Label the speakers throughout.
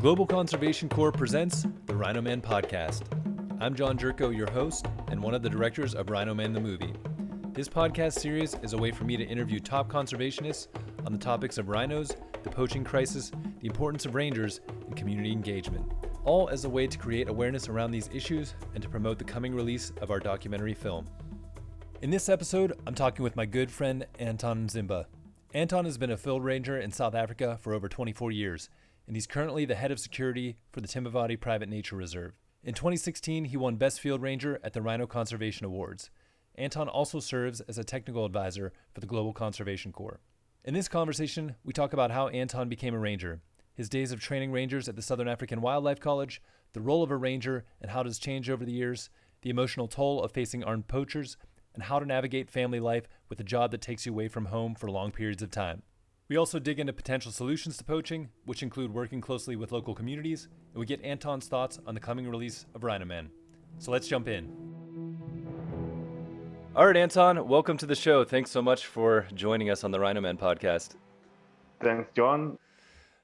Speaker 1: Global Conservation Corps presents the Rhino Man podcast. I'm John Jerko, your host, and one of the directors of Rhino Man the movie. This podcast series is a way for me to interview top conservationists on the topics of rhinos, the poaching crisis, the importance of rangers, and community engagement, all as a way to create awareness around these issues and to promote the coming release of our documentary film. In this episode, I'm talking with my good friend Anton Mzimba. Anton has been a field ranger in South Africa for over 24 years, and he's currently the head of security for the Timbavati Private Nature Reserve. In 2016, he won Best Field Ranger at the Rhino Conservation Awards. Anton also serves as a technical advisor for the Global Conservation Corps. In this conversation, we talk about how Anton became a ranger, his days of training rangers at the Southern African Wildlife College, the role of a ranger and how it has changed over the years, the emotional toll of facing armed poachers, and how to navigate family life with a job that takes you away from home for long periods of time. We also dig into potential solutions to poaching, which include working closely with local communities, and we get Anton's thoughts on the coming release of Rhino Man. So let's jump in. All right, Anton, welcome to the show. Thanks so much for joining us on the Rhino Man podcast.
Speaker 2: Thanks, John.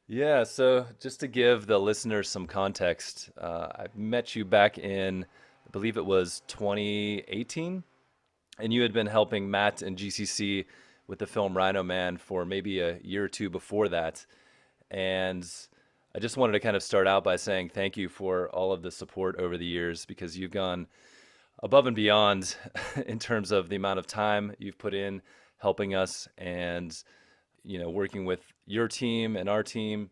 Speaker 1: Yeah, so just to give the listeners some context, I met you back in, I believe it was 2018, and you had been helping Matt and GCC with the film Rhino Man for maybe a year or two before that. And I just wanted to kind of start out by saying thank you for all of the support over the years, because you've gone above and beyond in terms of the amount of time you've put in helping us and, you know, working with your team and our team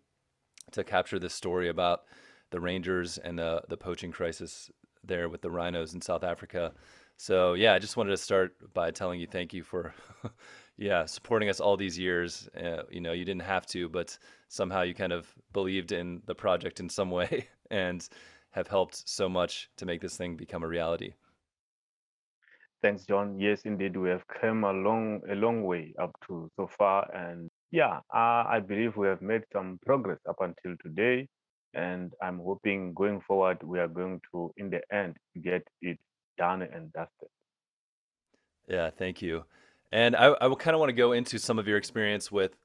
Speaker 1: to capture this story about the rangers and the poaching crisis there with the rhinos in South Africa. So yeah, I just wanted to start by telling you thank you for supporting us all these years. You know, you didn't have to, but somehow you kind of believed in the project in some way and have helped so much to make this thing become a reality.
Speaker 2: Thanks, John. Yes, indeed, we have come a long way up to so far, and I believe we have made some progress up until today, and I'm hoping going forward we are going to, in the end, get it done and dusted.
Speaker 1: Yeah, thank you. And I kind of want to go into some of your experience with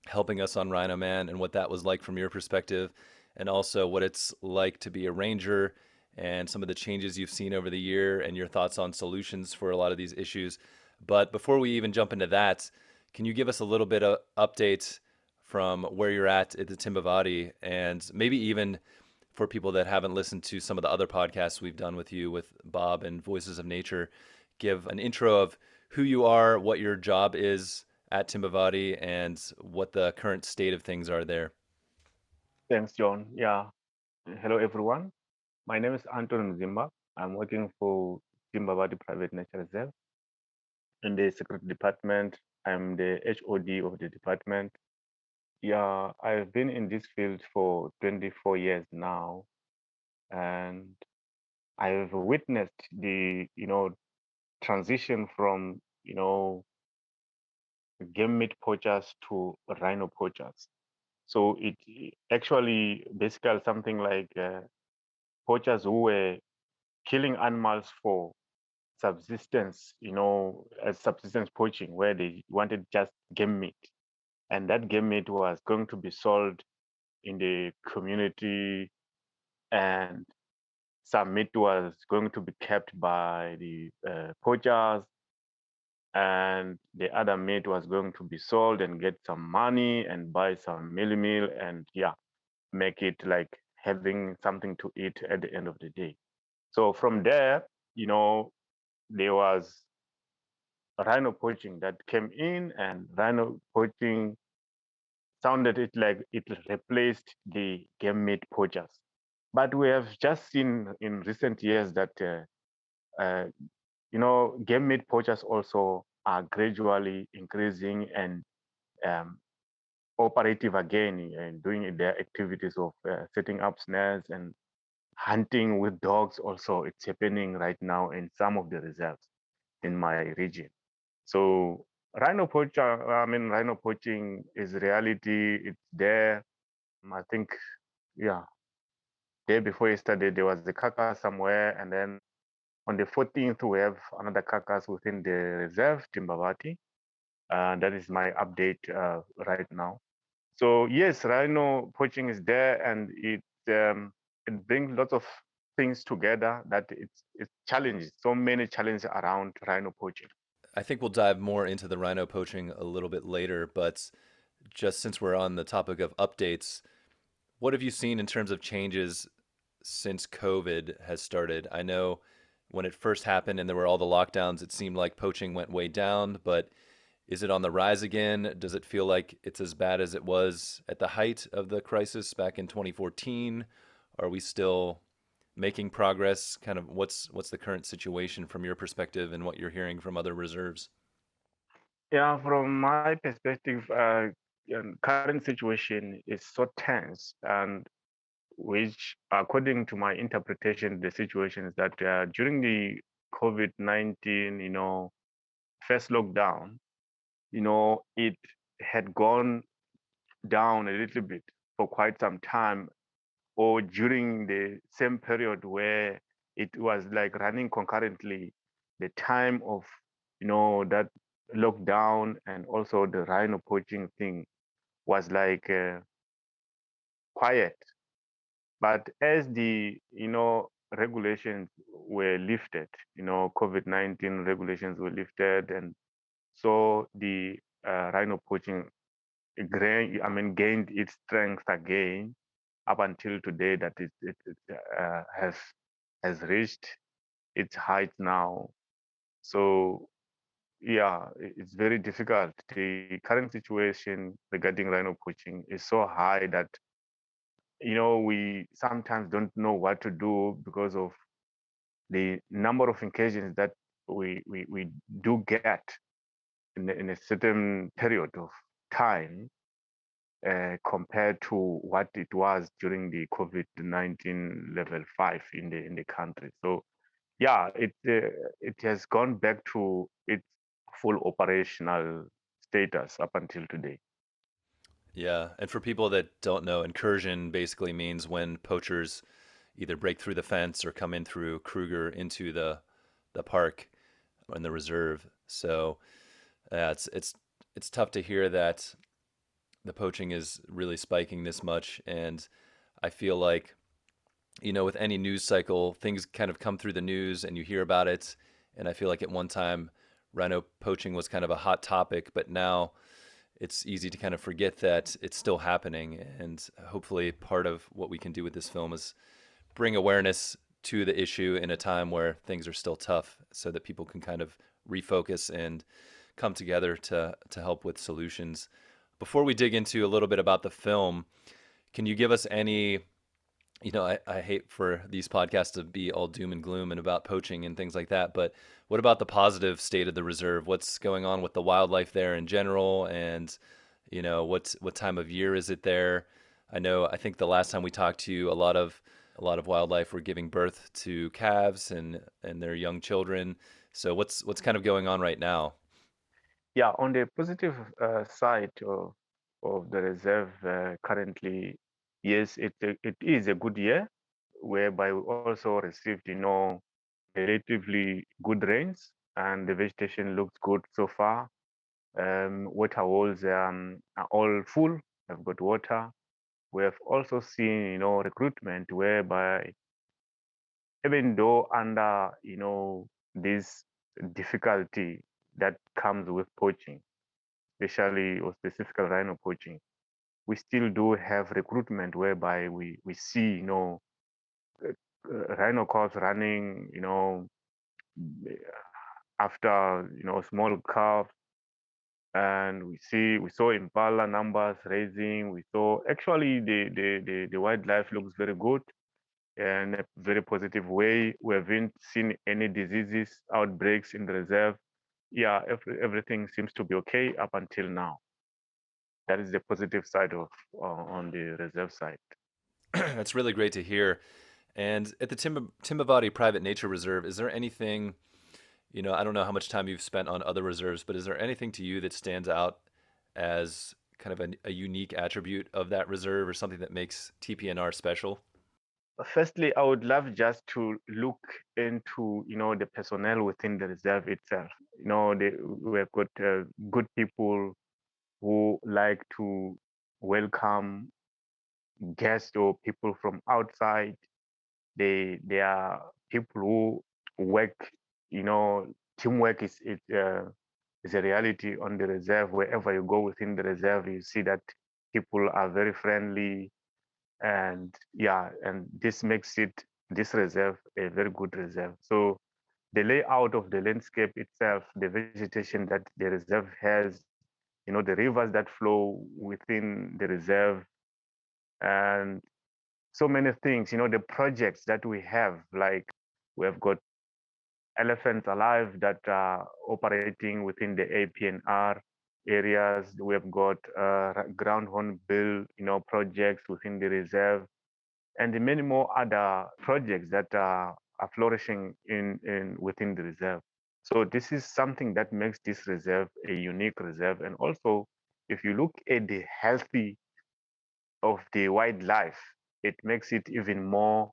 Speaker 1: helping us on Rhino Man and what that was like from your perspective, and also what it's like to be a ranger and some of the changes you've seen over the year and your thoughts on solutions for a lot of these issues. But before we even jump into that, can you give us a little bit of update from where you're at the Timbavati, and maybe even for people that haven't listened to some of the other podcasts we've done with you, with Bob and Voices of Nature, give an intro of who you are, what your job is at Timbavati, and what the current state of things are there.
Speaker 2: Thanks, John. Yeah. Hello, everyone. My name is Anton Mzimba. I'm working for Timbavati Private Nature Reserve in the security department. I'm the HOD of the department. Yeah, I've been in this field for 24 years now, and I've witnessed the, transition from, game meat poachers to rhino poachers. So it actually basically something like poachers who were killing animals for subsistence, as subsistence poaching, where they wanted just game meat. And that game meat was going to be sold in the community, and some meat was going to be kept by the poachers, and the other meat was going to be sold and get some money and buy some meal and make it like having something to eat at the end of the day. So from there, there was rhino poaching that came in, and rhino poaching sounded it like it replaced the game meat poachers. But we have just seen in recent years that game meat poachers also are gradually increasing and um, operative again and doing their activities of setting up snares and hunting with dogs. Also, it's happening right now in some of the reserves in my region. So rhino poaching is reality. It's there. I think, yeah, day before yesterday there was a carcass somewhere, and then on the 14th we have another carcass within the reserve, Timbavati. That is my update right now. So yes, rhino poaching is there, and it brings lots of things together that it's challenges, so many challenges around rhino poaching.
Speaker 1: I think we'll dive more into the rhino poaching a little bit later, but just since we're on the topic of updates, what have you seen in terms of changes since COVID has started? I know when it first happened and there were all the lockdowns, it seemed like poaching went way down, but is it on the rise again? Does it feel like it's as bad as it was at the height of the crisis back in 2014? Are we still making progress? Kind of what's the current situation from your perspective and what you're hearing from other reserves?
Speaker 2: Yeah, from my perspective, current situation is so tense, and which, according to my interpretation, the situation is that during the COVID-19, first lockdown, it had gone down a little bit for quite some time, or during the same period where it was like running concurrently, the time of, that lockdown and also the rhino poaching thing was like quiet. But as the, regulations were lifted, COVID-19 regulations were lifted, and so the rhino poaching gained its strength again up until today, that it has reached its height now. So yeah, it's very difficult. The current situation regarding rhino poaching is so high that we sometimes don't know what to do because of the number of occasions that we do get in a certain period of time, compared to what it was during the COVID-19 level 5 in the country. So yeah, it has gone back to its full operational status up until today.
Speaker 1: Yeah, and for people that don't know, incursion basically means when poachers either break through the fence or come in through Kruger into the park and the reserve. So it's tough to hear that the poaching is really spiking this much, and I feel like with any news cycle, things kind of come through the news and you hear about it. And I feel like at one time, rhino poaching was kind of a hot topic, but now it's easy to kind of forget that it's still happening. And hopefully, part of what we can do with this film is bring awareness to the issue in a time where things are still tough so that people can kind of refocus and come together to help with solutions. Before we dig into a little bit about the film, can you give us any I hate for these podcasts to be all doom and gloom and about poaching and things like that. But what about the positive state of the reserve? What's going on with the wildlife there in general? And, what time of year is it there? I think the last time we talked to you, a lot of wildlife were giving birth to calves and their young children. So what's kind of going on right now?
Speaker 2: Yeah, on the positive side of the reserve, currently, yes, it is a good year, whereby we also received, relatively good rains, and the vegetation looks good so far. Water holes are all full, have got water. We have also seen, recruitment whereby, even though under, this difficulty that comes with poaching, especially or specifically rhino poaching, we still do have recruitment whereby we see, rhino calves running, after, small calves, and we saw impala numbers raising. We saw actually the wildlife looks very good in a very positive way. We haven't seen any diseases outbreaks in the reserve. Yeah, everything seems to be okay up until now. That is the positive side of on the reserve side.
Speaker 1: That's really great to hear. And at the Timbavati Private Nature Reserve, is there anything, I don't know how much time you've spent on other reserves, but is there anything to you that stands out as kind of a unique attribute of that reserve or something that makes TPNR special?
Speaker 2: Firstly, I would love just to look into, the personnel within the reserve itself. We've got good people who like to welcome guests or people from outside. They are people who work. You know, teamwork is a reality on the reserve. Wherever you go within the reserve, you see that people are very friendly, and yeah, and this makes this reserve a very good reserve. So the layout of the landscape itself, the vegetation that the reserve has, the rivers that flow within the reserve, and so many things, the projects that we have, like we have got elephants alive that are operating within the APNR areas. We have got ground hornbill, projects within the reserve, and many more other projects that are flourishing in within the reserve. So this is something that makes this reserve a unique reserve. And also, if you look at the healthy of the wildlife, it makes it even more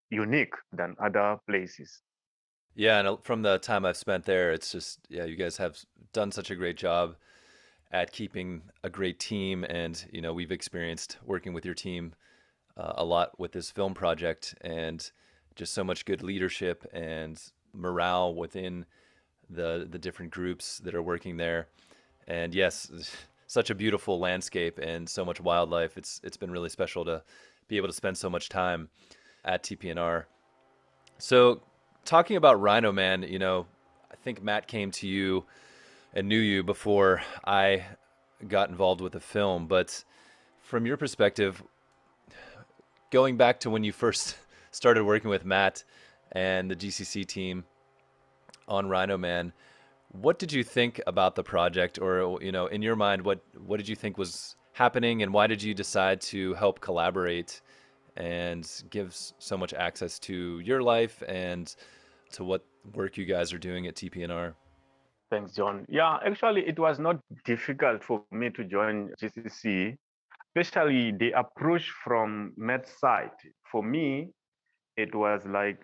Speaker 2: unique than other places.
Speaker 1: Yeah, and from the time I've spent there, it's just, yeah, you guys have done such a great job at keeping a great team. And, we've experienced working with your team a lot with this film project, and just so much good leadership and morale within the different groups that are working there. And yes, such a beautiful landscape and so much wildlife. It's been really special to be able to spend so much time at TPNR. So, talking about Rhino Man, I think Matt came to you and knew you before I got involved with the film. But from your perspective, going back to when you first started working with Matt and the GCC team on Rhino Man, what did you think about the project, or in your mind, what did you think was happening, and why did you decide to help collaborate and give so much access to your life and to what work you guys are doing at TPNR?
Speaker 2: Thanks, John. Yeah, actually, it was not difficult for me to join GCC, especially the approach from Matt's side. For me, it was like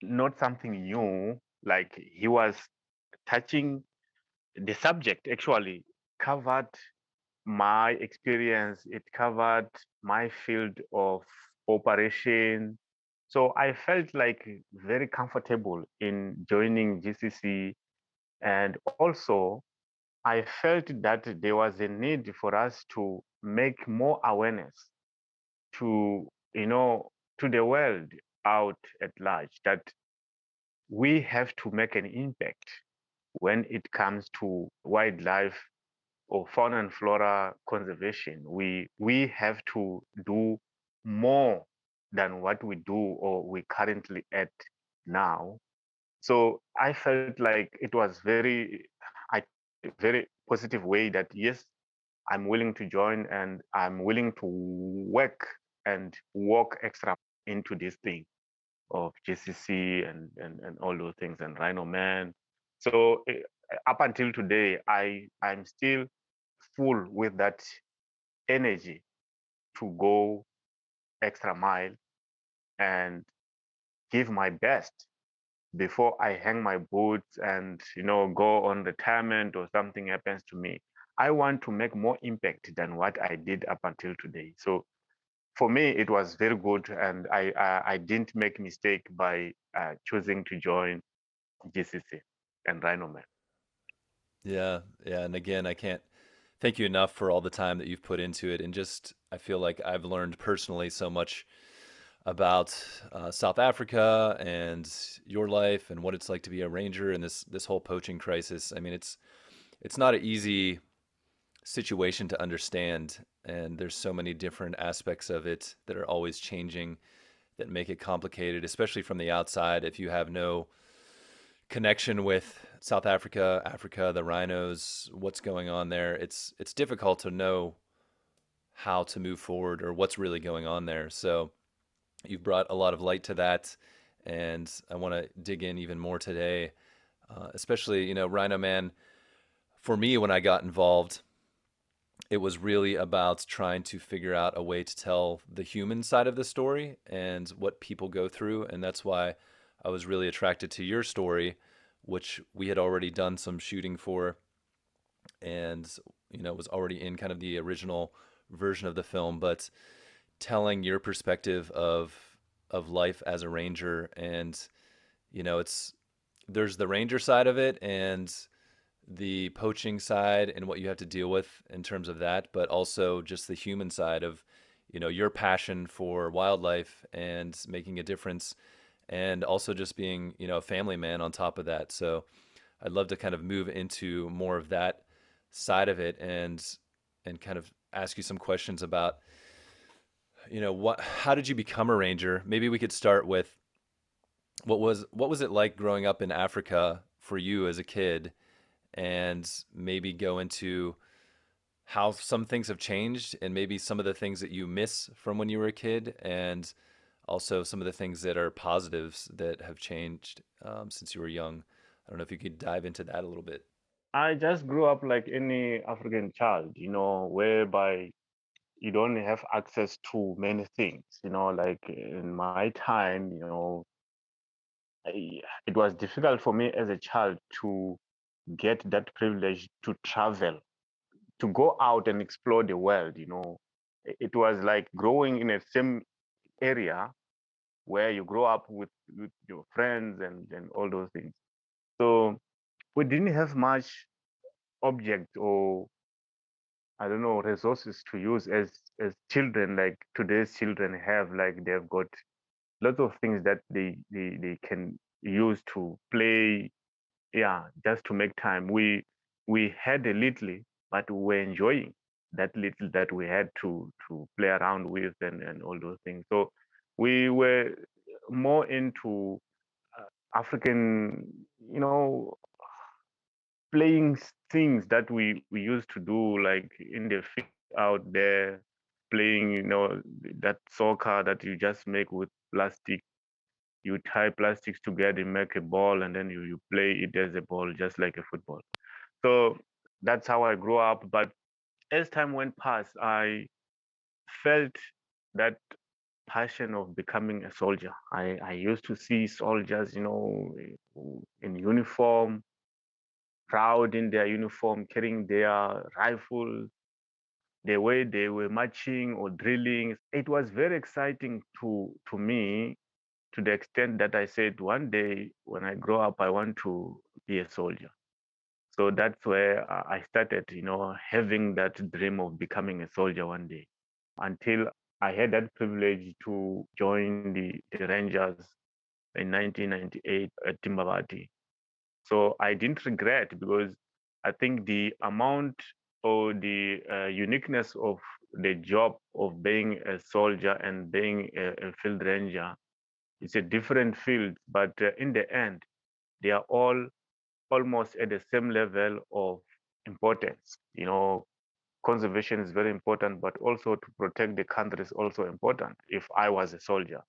Speaker 2: not something new. Like he was touching the subject, actually covered my experience. It covered my field of operation. So I felt like very comfortable in joining GCC. And also, I felt that there was a need for us to make more awareness to, to the world out at large, that we have to make an impact when it comes to wildlife or fauna and flora conservation. We have to do more than what we do or we currently at now. So I felt like it was I took it in a very positive way, that yes, I'm willing to join and I'm willing to work and walk extra into this thing of JCC and all those things, and Rhino Man. So up until today, I'm still full with that energy to go extra mile and give my best before I hang my boots and go on retirement or something happens to me. I want to make more impact than what I did up until today. So for me, it was very good, and I didn't make mistake by choosing to join GCC and Rhino Man.
Speaker 1: Yeah, yeah, and again, I can't thank you enough for all the time that you've put into it, and just I feel like I've learned personally so much about South Africa and your life and what it's like to be a ranger and this whole poaching crisis. I mean, it's not an easy situation to understand, and there's so many different aspects of it that are always changing that make it complicated, especially from the outside. If you have no connection with South Africa, Africa, the rhinos, what's going on there, it's difficult to know how to move forward or what's really going on there. So you've brought a lot of light to that, and I want to dig in even more today, especially Rhino Man. For me, when I got involved, it was really about trying to figure out a way to tell the human side of the story and what people go through, and that's why I was really attracted to your story, which we had already done some shooting for, and was already in kind of the original version of the film, but telling your perspective of life as a ranger. And it's there's the ranger side of it and the poaching side and what you have to deal with in terms of that, but also just the human side of your passion for wildlife and making a difference, and also just being a family man on top of that. So I'd love to kind of move into more of that side of it, and kind of ask you some questions about what how did you become a ranger. Maybe we could start with what was it like growing up in Africa for you as a kid, and maybe go into how some things have changed and maybe some of the things that you miss from when you were a kid, and also some of the things that are positives that have changed since you were young. I don't know if you could dive into that a little bit.
Speaker 2: I just grew up like any African child, whereby you don't have access to many things. Like in my time, it was difficult for me as a child to get that privilege to travel, to go out and explore the world. It was like growing in a same area where you grow up with your friends and all those things. So we didn't have much object, or I don't know, resources to use as children, like today's children have. Like they've got lots of things that they can use to play. Yeah, just to make time. We had a little, but we were enjoying that little that we had to play around with and all those things. So we were more into African, you know, playing things that we used to do, like in the field out there, playing, that soccer that you just make with plastic. You tie plastics together, make a ball, and then you play it as a ball, just like a football. So that's how I grew up. But as time went past, I felt that passion of becoming a soldier. I used to see soldiers, in uniform, proud in their uniform, carrying their rifle, the way they were marching or drilling. It was very exciting to me, to the extent that I said, one day when I grow up, I want to be a soldier. So that's where I started, having that dream of becoming a soldier one day, until I had that privilege to join the Rangers in 1998 at Timbavati. So I didn't regret, because I think the amount or the uniqueness of the job of being a soldier and being a field ranger is a different field, but in the end, they are all almost at the same level of importance. Conservation is very important, but also to protect the country is also important if I was a soldier.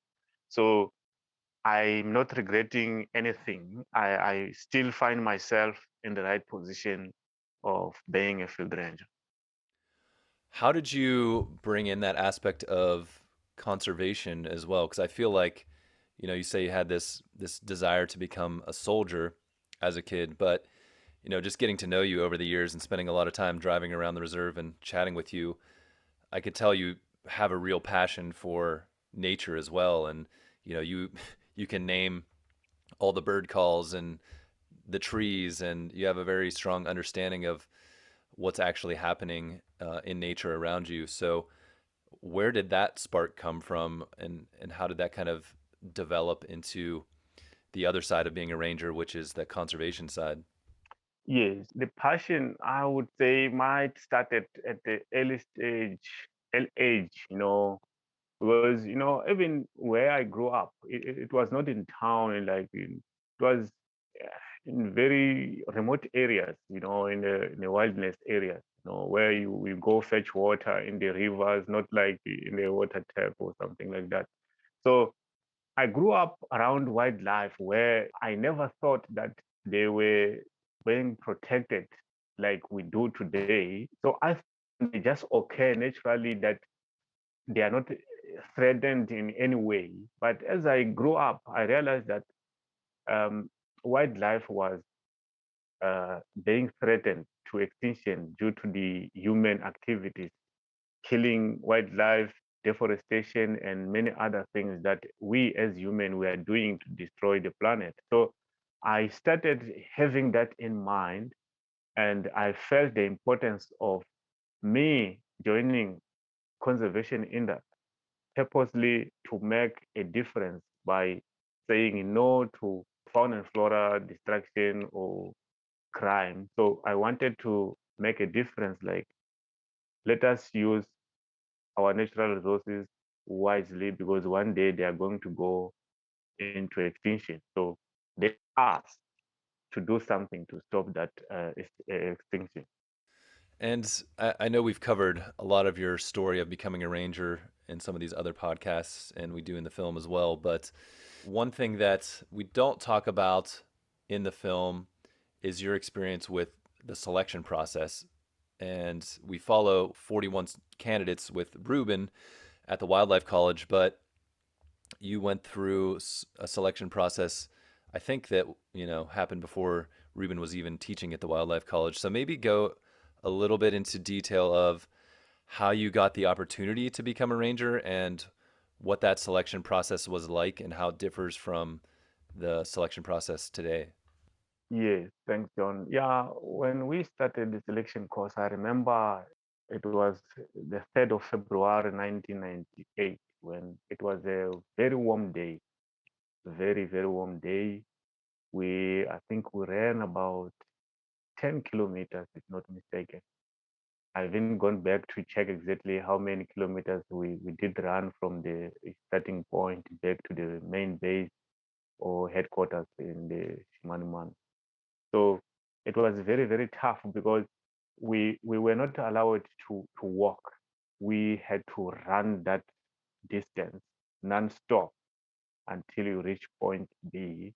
Speaker 2: So I'm not regretting anything. I still find myself in the right position of being a field ranger.
Speaker 1: How did you bring in that aspect of conservation as well? Because I feel like, you say you had this desire to become a soldier as a kid, but just getting to know you over the years and spending a lot of time driving around the reserve and chatting with you, I could tell you have a real passion for nature as well. And you you can name all the bird calls and the trees, and you have a very strong understanding of what's actually happening in nature around you. So where did that spark come from, and how did that kind of develop into the other side of being a ranger, which is the conservation side?
Speaker 2: Yes, the passion, I would say, might start at the early age, because even where I grew up, it was not in town, it was in very remote areas, in the wilderness areas, where you go fetch water in the rivers, not like in the water tap or something like that. So I grew up around wildlife where I never thought that they were being protected like we do today. So I thought they just occur naturally, that they are not threatened in any way. But as I grew up, I realized that wildlife was being threatened to extinction due to the human activities. killing wildlife, deforestation, and many other things that we as human we are doing to destroy the planet. So I started having that in mind, and I felt the importance of me joining conservation in that purposely to make a difference by saying no to fauna and flora destruction or crime. So I wanted to make a difference, like let us use our natural resources wisely because one day they are going to go into extinction. So let us to do something to stop that extinction.
Speaker 1: And I know we've covered a lot of your story of becoming a ranger in some of these other podcasts, and we do in the film as well. But one thing that we don't talk about in the film is your experience with the selection process. And we follow 41 candidates with Ruben at the Wildlife College, but you went through a selection process, I think that, happened before Ruben was even teaching at the Wildlife College. So maybe go a little bit into detail of how you got the opportunity to become a ranger and what that selection process was like and how it differs from the selection process today.
Speaker 2: Yes, thanks, John. Yeah, when we started the selection course, I remember it was the 3rd of February 1998 when it was a very warm day, very, very warm day. I think we ran about 10 kilometers, if not mistaken. I haven't gone back to check exactly how many kilometers we did run from the starting point back to the main base or headquarters in the Shimanuman. So it was very, very tough because we were not allowed to walk. We had to run that distance non-stop until you reach point B.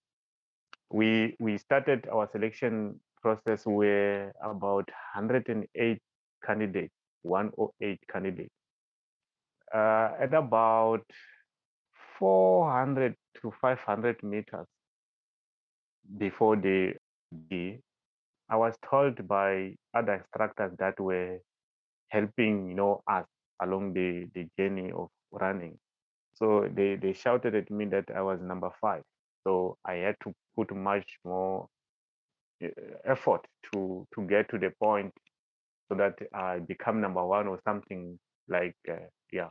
Speaker 2: We started our selection process with about 108 candidates, 108 candidates, at about 400 to 500 meters before the B. I was told by other instructors that were helping, us along the journey of running. So they shouted at me that I was number 5. So I had to put much more uh, effort to get to the point so that I become number 1 or something like yeah.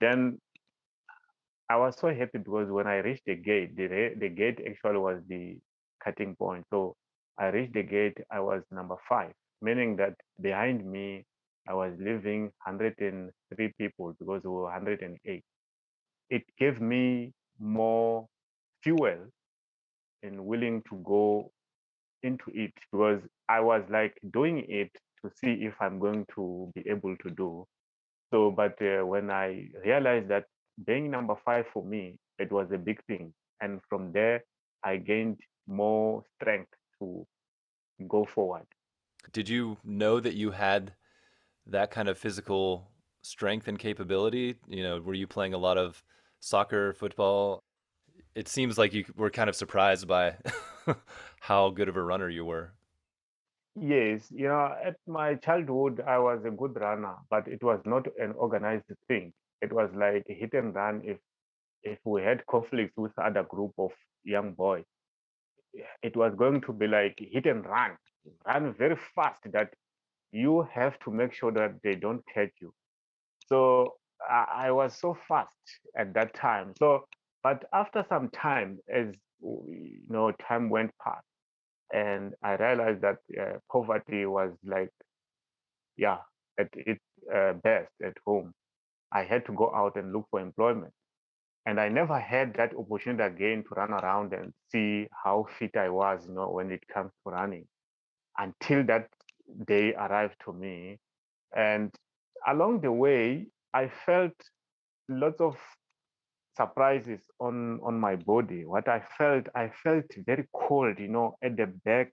Speaker 2: Then I was so happy because when I reached the gate, the gate actually was the cutting point. So I reached the gate, I was number 5, meaning that behind me, I was leaving 103 people because we were 108. It gave me more fuel and willing to go into it because I was like doing it to see if I'm going to be able to do. So, but when I realized that being number 5 for me, it was a big thing. And from there, I gained more strength to go forward.
Speaker 1: Did you know that you had that kind of physical strength and capability? Were you playing a lot of soccer, football? It seems like you were kind of surprised by how good of a runner you were.
Speaker 2: Yes, at my childhood, I was a good runner, but it was not an organized thing. It was like a hit and run. If we had conflicts with other group of young boys, it was going to be like hit and run very fast that you have to make sure that they don't catch you. So I was so fast at that time. So, but after some time, as time went past, and I realized that poverty was like, yeah, at its best at home. I had to go out and look for employment. And I never had that opportunity again to run around and see how fit I was, when it comes to running until that day arrived to me. And along the way, I felt lots of surprises on my body. What I felt very cold, at the back,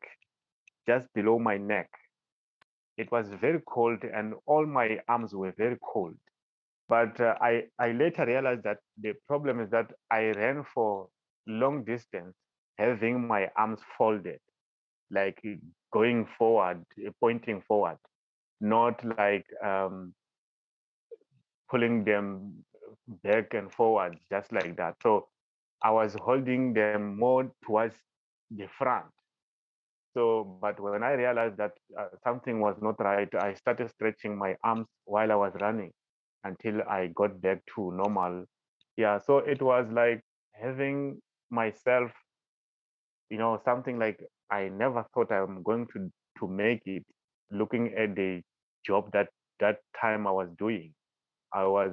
Speaker 2: just below my neck. It was very cold, and all my arms were very cold. But I later realized that the problem is that I ran for long distance, having my arms folded, like going forward, pointing forward, not like pulling them back and forward just like that. So I was holding them more towards the front. So, but when I realized that something was not right, I started stretching my arms while I was running until I got back to normal. Yeah, so it was like having myself, something like I never thought I'm going to make it. Looking at the job that time I was doing, I was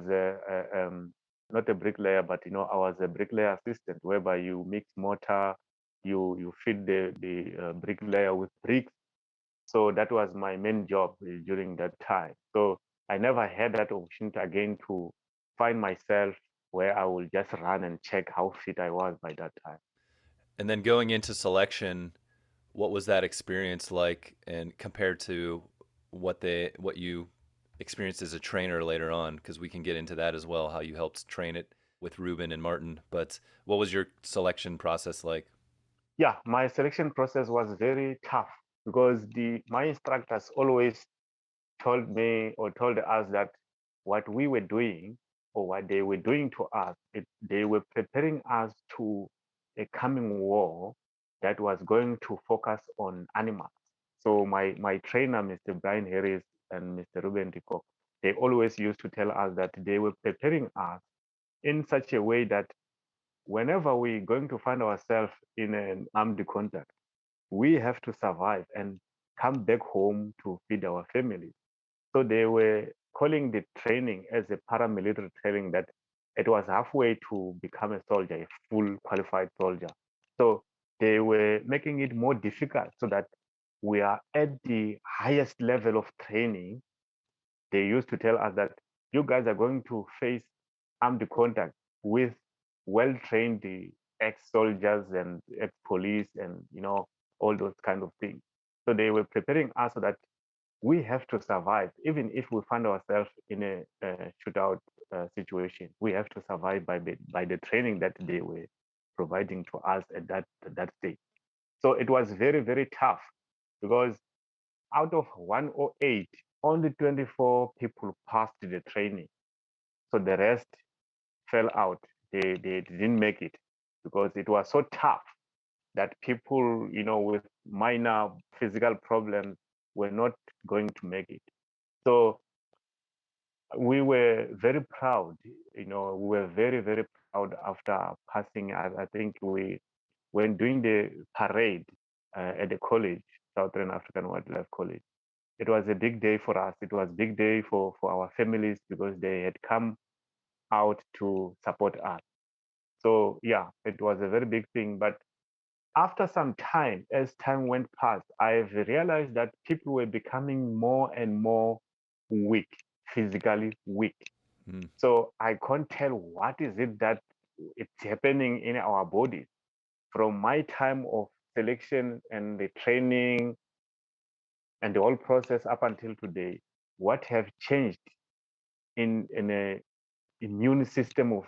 Speaker 2: not a bricklayer, but I was a bricklayer assistant, whereby you mix mortar, you feed the bricklayer with bricks. So that was my main job during that time. So I never had that opportunity again to find myself where I will just run and check how fit I was by that time.
Speaker 1: And then going into selection, what was that experience like, and compared to what you experienced as a trainer later on? Because we can get into that as well, how you helped train it with Ruben and Martin. But what was your selection process like?
Speaker 2: Yeah, my selection process was very tough because the my instructors always told me or told us that what we were doing or what they were doing to us, they were preparing us to a coming war that was going to focus on animals. So my trainer, Mr. Brian Harris and Mr. Ruben Rico, they always used to tell us that they were preparing us in such a way that whenever we're going to find ourselves in an armed contact, we have to survive and come back home to feed our families. So they were calling the training as a paramilitary training that it was halfway to become a soldier, a full qualified soldier. So they were making it more difficult so that we are at the highest level of training. They used to tell us that you guys are going to face armed contact with well-trained ex-soldiers and ex-police and all those kind of things. So they were preparing us so that we have to survive, even if we find ourselves in a shootout situation. We have to survive by the training that they were providing to us at that stage. So it was very very tough because out of 108, only 24 people passed the training. So the rest fell out. They didn't make it because it was so tough that people, with minor physical problems were not going to make it. So we were very proud, we were very, very proud after passing. I think when doing the parade at the college, Southern African Wildlife College, it was a big day for us. It was a big day for our families because they had come out to support us. So yeah, it was a very big thing. But after some time, as time went past, I've realized that people were becoming more and more weak, physically weak.
Speaker 1: Mm.
Speaker 2: So I can't tell what is it that it's happening in our bodies. From my time of selection and the training and the whole process up until today, what have changed in a immune system of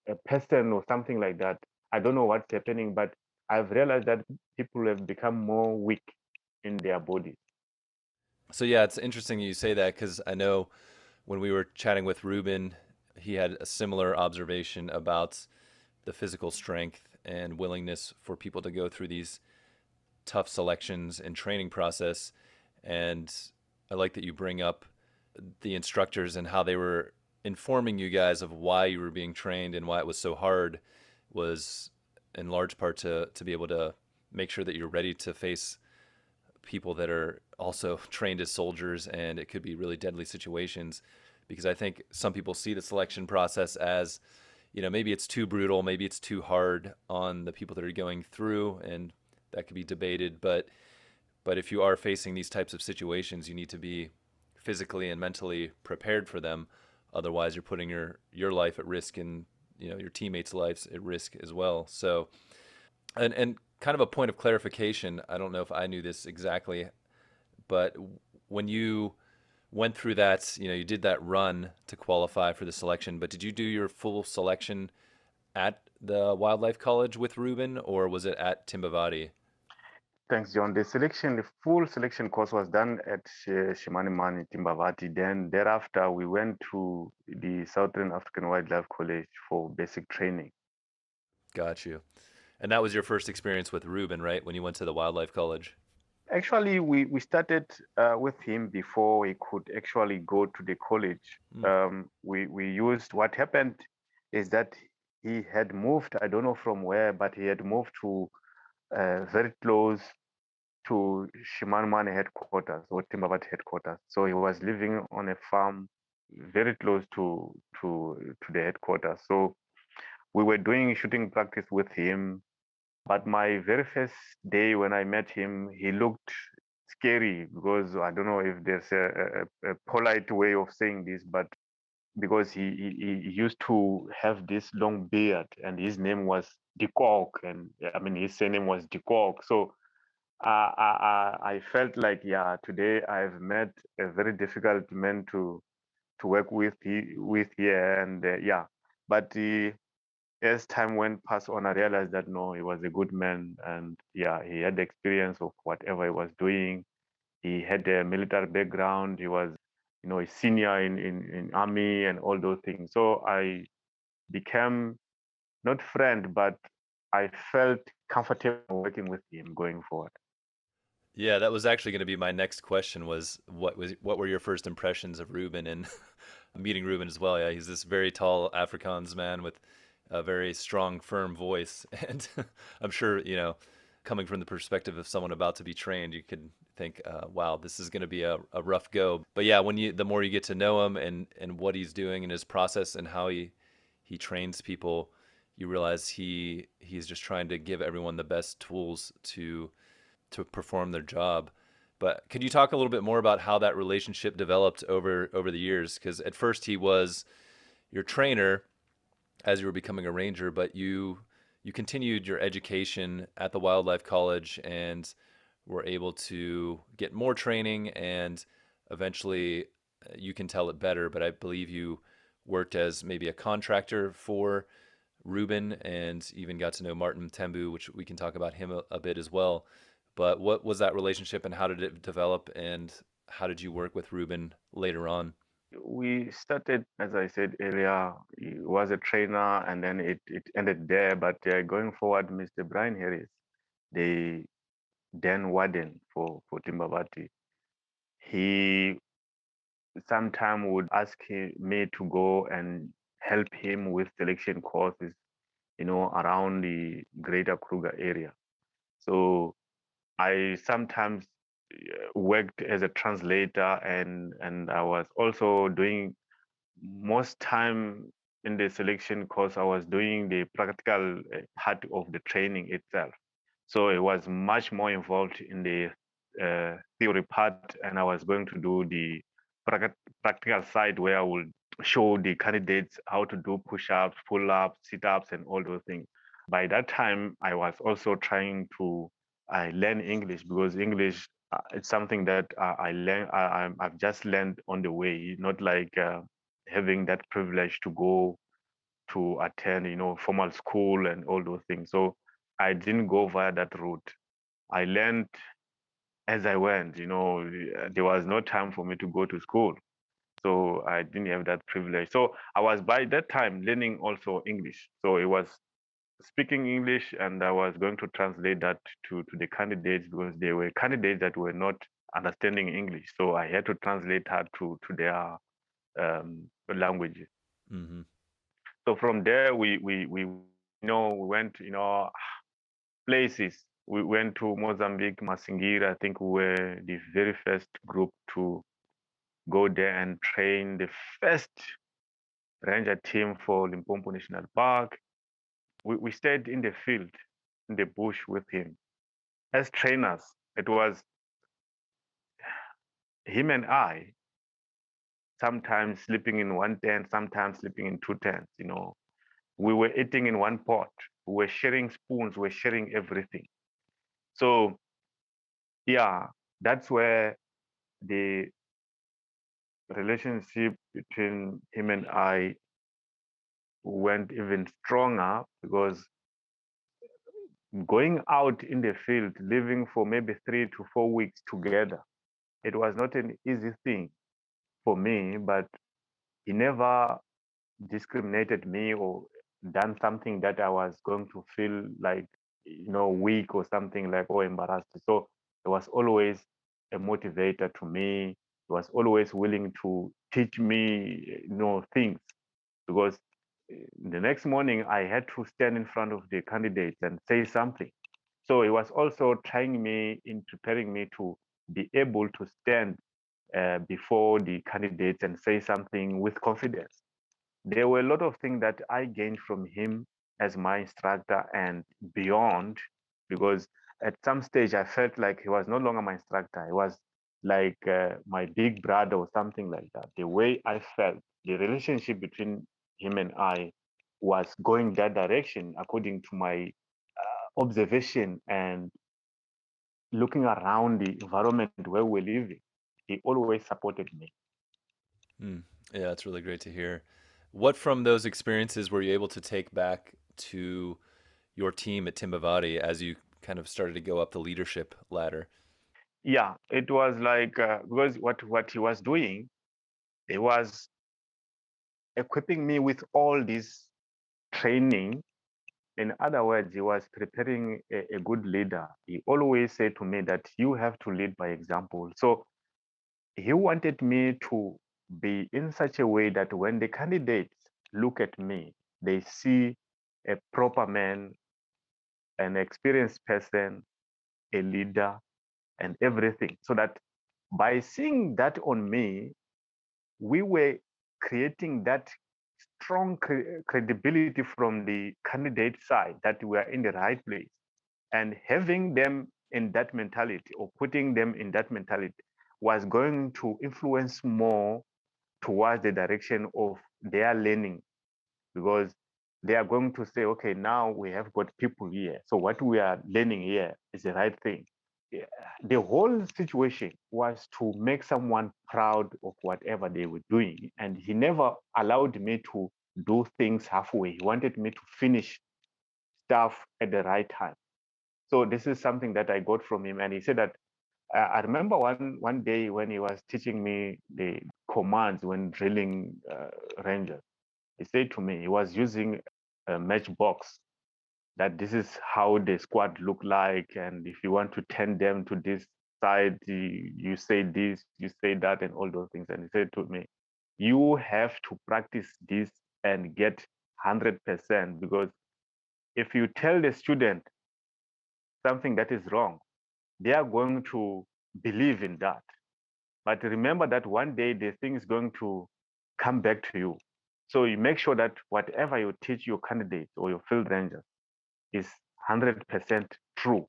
Speaker 2: a person or something like that? I don't know what's happening, but I've realized that people have become more weak in their bodies.
Speaker 1: So yeah, it's interesting you say that because I know when we were chatting with Ruben, he had a similar observation about the physical strength and willingness for people to go through these tough selections and training process. And I like that you bring up the instructors and how they were informing you guys of why you were being trained and why it was so hard was in large part to be able to make sure that you're ready to face people that are also trained as soldiers, and it could be really deadly situations. Because I think some people see the selection process as, maybe it's too brutal, maybe it's too hard on the people that are going through, and that could be debated. But if you are facing these types of situations, you need to be physically and mentally prepared for them. Otherwise, you're putting your life at risk, and your teammates' lives at risk as well. So, and kind of a point of clarification. I don't know if I knew this exactly, but when you went through that, you did that run to qualify for the selection, but did you do your full selection at the Wildlife College with Ruben, or was it at Timbavati?
Speaker 2: Thanks, John. The full selection course was done at Shimaniman, Timbavati. Then thereafter, we went to the Southern African Wildlife College for basic training.
Speaker 1: Got you. And that was your first experience with Ruben, right? When you went to the wildlife college.
Speaker 2: Actually, we started with him before he could actually go to the college.
Speaker 1: Mm.
Speaker 2: We used what happened is that he had moved, I don't know from where, but he had moved to very close to Shimanmane headquarters or Timbavati headquarters. So he was living on a farm very close to the headquarters. So we were doing shooting practice with him. But my very first day when I met him, he looked scary because I don't know if there's a polite way of saying this, but because he used to have this long beard and his name was Dikok, and I mean his surname was Dikok. So I felt like, yeah, today I've met a very difficult man to work with here, and yeah. But as time went past on, I realized that no, he was a good man, and yeah, he had the experience of whatever he was doing. He had a military background. He was, a senior in army and all those things. So I became not friend, but I felt comfortable working with him going forward.
Speaker 1: Yeah, that was actually going to be my next question was what were your first impressions of Ruben and meeting Ruben as well. Yeah, he's this very tall Afrikaans man with a very strong, firm voice. And I'm sure, coming from the perspective of someone about to be trained, you could think, wow, this is going to be a rough go. But yeah, the more you get to know him and what he's doing in his process and how he trains people, you realize he's just trying to give everyone the best tools to perform their job. But could you talk a little bit more about how that relationship developed over the years? Because at first he was your trainer as you were becoming a ranger, but you continued your education at the wildlife college and were able to get more training and eventually you can tell it better, but I believe you worked as maybe a contractor for Ruben and even got to know Martin Tembu, which we can talk about him a bit as well. But what was that relationship and how did it develop and how did you work with Ruben later on?
Speaker 2: We started, as I said earlier, he was a trainer and then it ended there. But going forward, Mr. Brian Harris, the then warden for Timbavati, he sometime would ask me to go and help him with selection courses, around the greater Kruger area. So I sometimes worked as a translator and I was also doing most time in the selection course, I was doing the practical part of the training itself. So it was much more involved in the theory part, and I was going to do the practical side where I would show the candidates how to do push-ups, pull-ups, sit-ups, and all those things. By that time, I was also trying to learn English because English it's something that I learn. I've just learned on the way, not like having that privilege to go to attend, formal school and all those things. So I didn't go via that route. I learned as I went. There was no time for me to go to school. So I didn't have that privilege. So I was by that time learning also English. So it was speaking English and I was going to translate that to the candidates because they were candidates that were not understanding English. So I had to translate that to their language.
Speaker 1: Mm-hmm.
Speaker 2: So from there, we went, places. We went to Mozambique, Masingira. I think we were the very first group to go there and train the first ranger team for Limpopo National Park. We stayed in the field, in the bush with him. As trainers, it was him and I, sometimes sleeping in one tent, sometimes sleeping in two tents, We were eating in one pot. We were sharing spoons, we were sharing everything. So yeah, that's where the relationship between him and I went even stronger because going out in the field, living for maybe 3 to 4 weeks together. It was not an easy thing for me, but he never discriminated me or done something that I was going to feel like, weak or something like, or embarrassed. So it was always a motivator to me. He was always willing to teach me, things, because the next morning I had to stand in front of the candidates and say something. So he was also trying me in preparing me to be able to stand before the candidates and say something with confidence. There were a lot of things that I gained from him as my instructor and beyond, because at some stage I felt like he was no longer my instructor. He was like my big brother or something like that. The way I felt, the relationship between him and I was going that direction according to my observation and looking around the environment where we're living. He always supported me.
Speaker 1: Hmm. Yeah, it's really great to hear. What from those experiences were you able to take back to your team at Timbavati as you kind of started to go up the leadership ladder?
Speaker 2: Yeah, it was like because what he was doing, he was equipping me with all this training. In other words, he was preparing a good leader. He always said to me that you have to lead by example. So he wanted me to be in such a way that when the candidates look at me, they see a proper man, an experienced person, a leader, and everything. So that by seeing that on me, we were creating that strong credibility from the candidate side that we are in the right place, and having them in that mentality or putting them in that mentality was going to influence more towards the direction of their learning, because they are going to say, okay, now we have got people here, so what we are learning here is the right thing. Yeah, the whole situation was to make someone proud of whatever they were doing. And he never allowed me to do things halfway. He wanted me to finish stuff at the right time. So this is something that I got from him. And he said that I remember one day when he was teaching me the commands when drilling rangers. He said to me, he was using a matchbox, that this is how the squad look like, and if you want to turn them to this side, you say this, you say that, and all those things. And he said to me, you have to practice this and get 100%, because if you tell the student something that is wrong, they are going to believe in that. But remember that one day the thing is going to come back to you. So you make sure that whatever you teach your candidates or your field rangers is 100% true.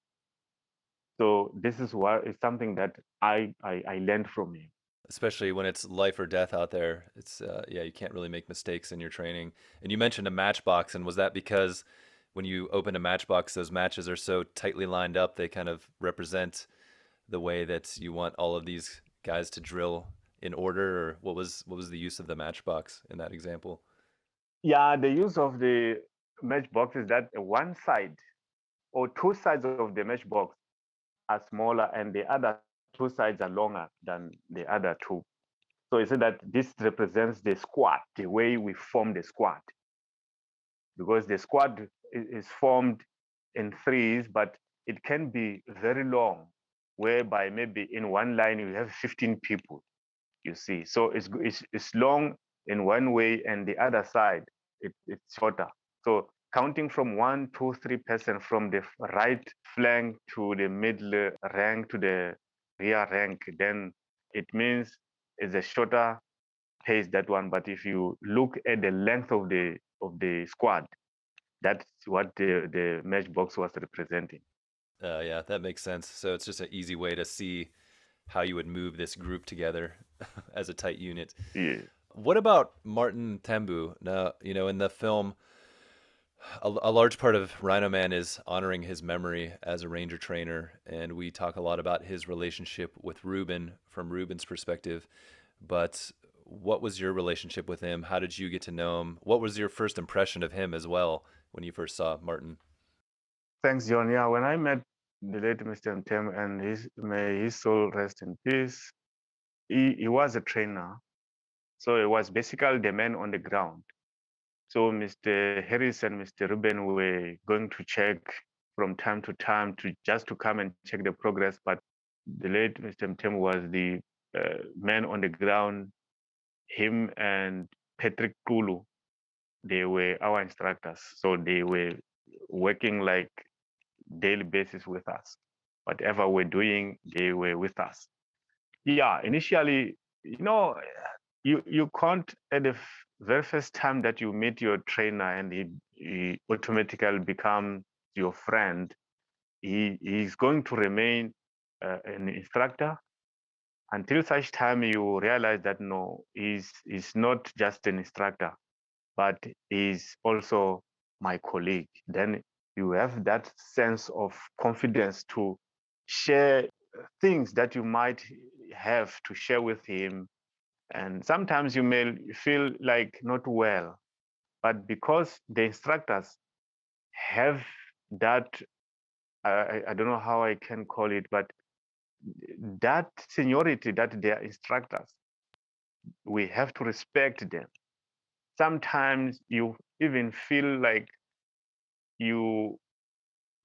Speaker 2: So this is what is something that I learned from him.
Speaker 1: Especially when it's life or death out there. It's yeah, you can't really make mistakes in your training. And you mentioned a matchbox, and was that because when you open a matchbox, those matches are so tightly lined up, they kind of represent the way that you want all of these guys to drill in order, or what was the use of the matchbox in that example?
Speaker 2: Yeah, the use of the matchbox is that one side or two sides of the matchbox are smaller and the other two sides are longer than the other two. So you see that this represents the squad, the way we form the squad, because the squad is formed in threes, but it can be very long, whereby maybe in one line you have 15 people, you see. So it's long in one way, and the other side, it's shorter. So counting from 1, 2, 3 person from the right flank to the middle rank to the rear rank, then it means it's a shorter pace, that one. But if you look at the length of the squad, that's what the matchbox was representing.
Speaker 1: Yeah, that makes sense. So it's just an easy way to see how you would move this group together as a tight unit.
Speaker 2: Yeah.
Speaker 1: What about Martin Tembu? Now, in the film, a large part of Rhino Man is honoring his memory as a ranger trainer, and we talk a lot about his relationship with Ruben from Ruben's perspective. But what was your relationship with him? How did you get to know him? What was your first impression of him as well when you first saw Martin?
Speaker 2: Thanks, John. Yeah, when I met the late Mr. Mtem, and may his soul rest in peace, he was a trainer. So it was basically the man on the ground. So Mr. Harris and Mr. Ruben were going to check from time to time to just to come and check the progress. But the late Mr. Mtem was the man on the ground. Him and Patrick Kulu, they were our instructors. So they were working like daily basis with us. Whatever we're doing, they were with us. Yeah, initially, you can't at the very first time that you meet your trainer and he automatically become your friend. He's going to remain an instructor until such time you realize that no, he's not just an instructor, but is also my colleague. Then you have that sense of confidence to share things that you might have to share with him. And sometimes you may feel like not well, but because the instructors have that, I don't know how I can call it, but that seniority that they are instructors, we have to respect them. Sometimes you even feel like you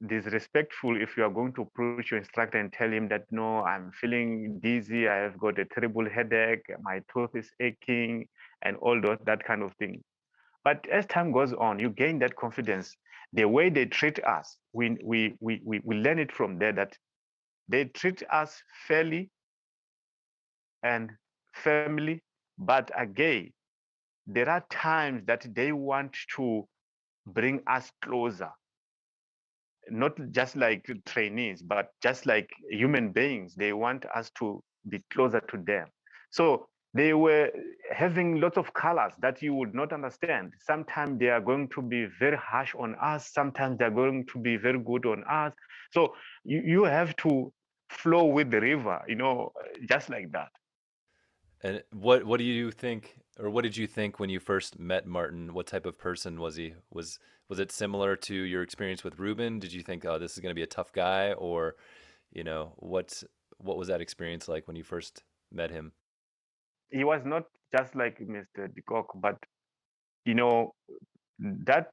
Speaker 2: disrespectful if you are going to approach your instructor and tell him that no, I'm feeling dizzy, I have got a terrible headache, my tooth is aching, and all that kind of thing. But as time goes on, you gain that confidence. The way they treat us, we learn it from there that they treat us fairly and firmly. But again, there are times that they want to bring us closer, not just like trainees, but just like human beings. They want us to be closer to them. So they were having lots of colors that you would not understand. Sometimes they are going to be very harsh on us. Sometimes they're going to be very good on us. So you have to flow with the river, just like that.
Speaker 1: And what do you think, or what did you think when you first met Martin? What type of person was he? Was it similar to your experience with Ruben? Did you think, oh, this is going to be a tough guy, or what was that experience like when you first met him?
Speaker 2: He was not just like Mr. De Kock, but you know that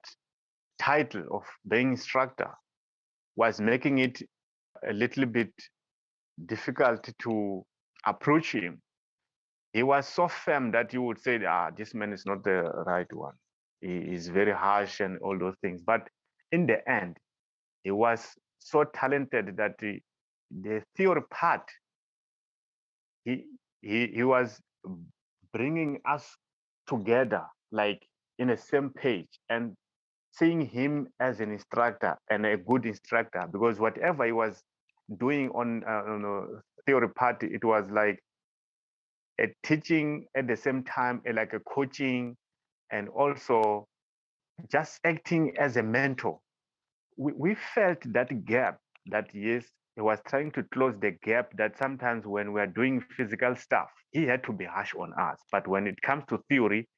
Speaker 2: title of being instructor was making it a little bit difficult to approach him. He was so firm that you would say, this man is not the right one. He is very harsh and all those things. But in the end, he was so talented that the theory part, he, he was bringing us together, like in the same page, and seeing him as an instructor and a good instructor, because whatever he was doing on the theory part, it was like a teaching at the same time, like a coaching, and also just acting as a mentor. We felt that gap, that yes, he was trying to close the gap that sometimes when we're doing physical stuff, he had to be harsh on us. But when it comes to theory,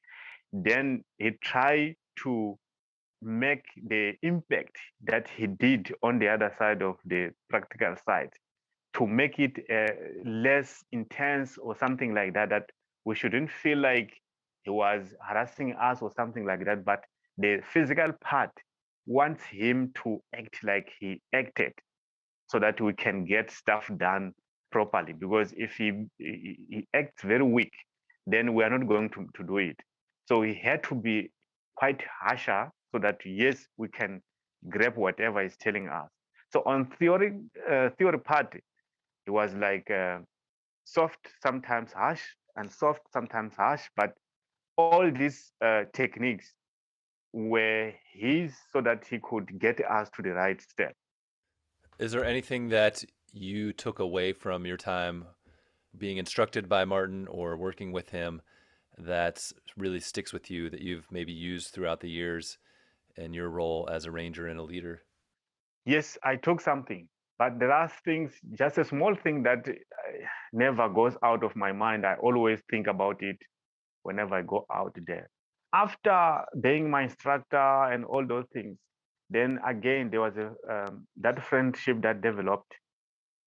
Speaker 2: then he tried to make the impact that he did on the other side of the practical side to make it less intense or something like that, that we shouldn't feel like he was harassing us or something like that. But the physical part wants him to act like he acted so that we can get stuff done properly. Because if he acts very weak, then we are not going to do it. So he had to be quite harsher so that yes, we can grab whatever he's telling us. So on theory part, it was like soft, sometimes harsh, and soft, sometimes harsh. But all these techniques were his so that he could get us to the right step.
Speaker 1: Is there anything that you took away from your time being instructed by Martin or working with him that really sticks with you that you've maybe used throughout the years in your role as a ranger and a leader?
Speaker 2: Yes, I took something, but there are things, just a small thing that never goes out of my mind. I always think about it whenever I go out there. After being my instructor and all those things, Then again, there was that friendship that developed.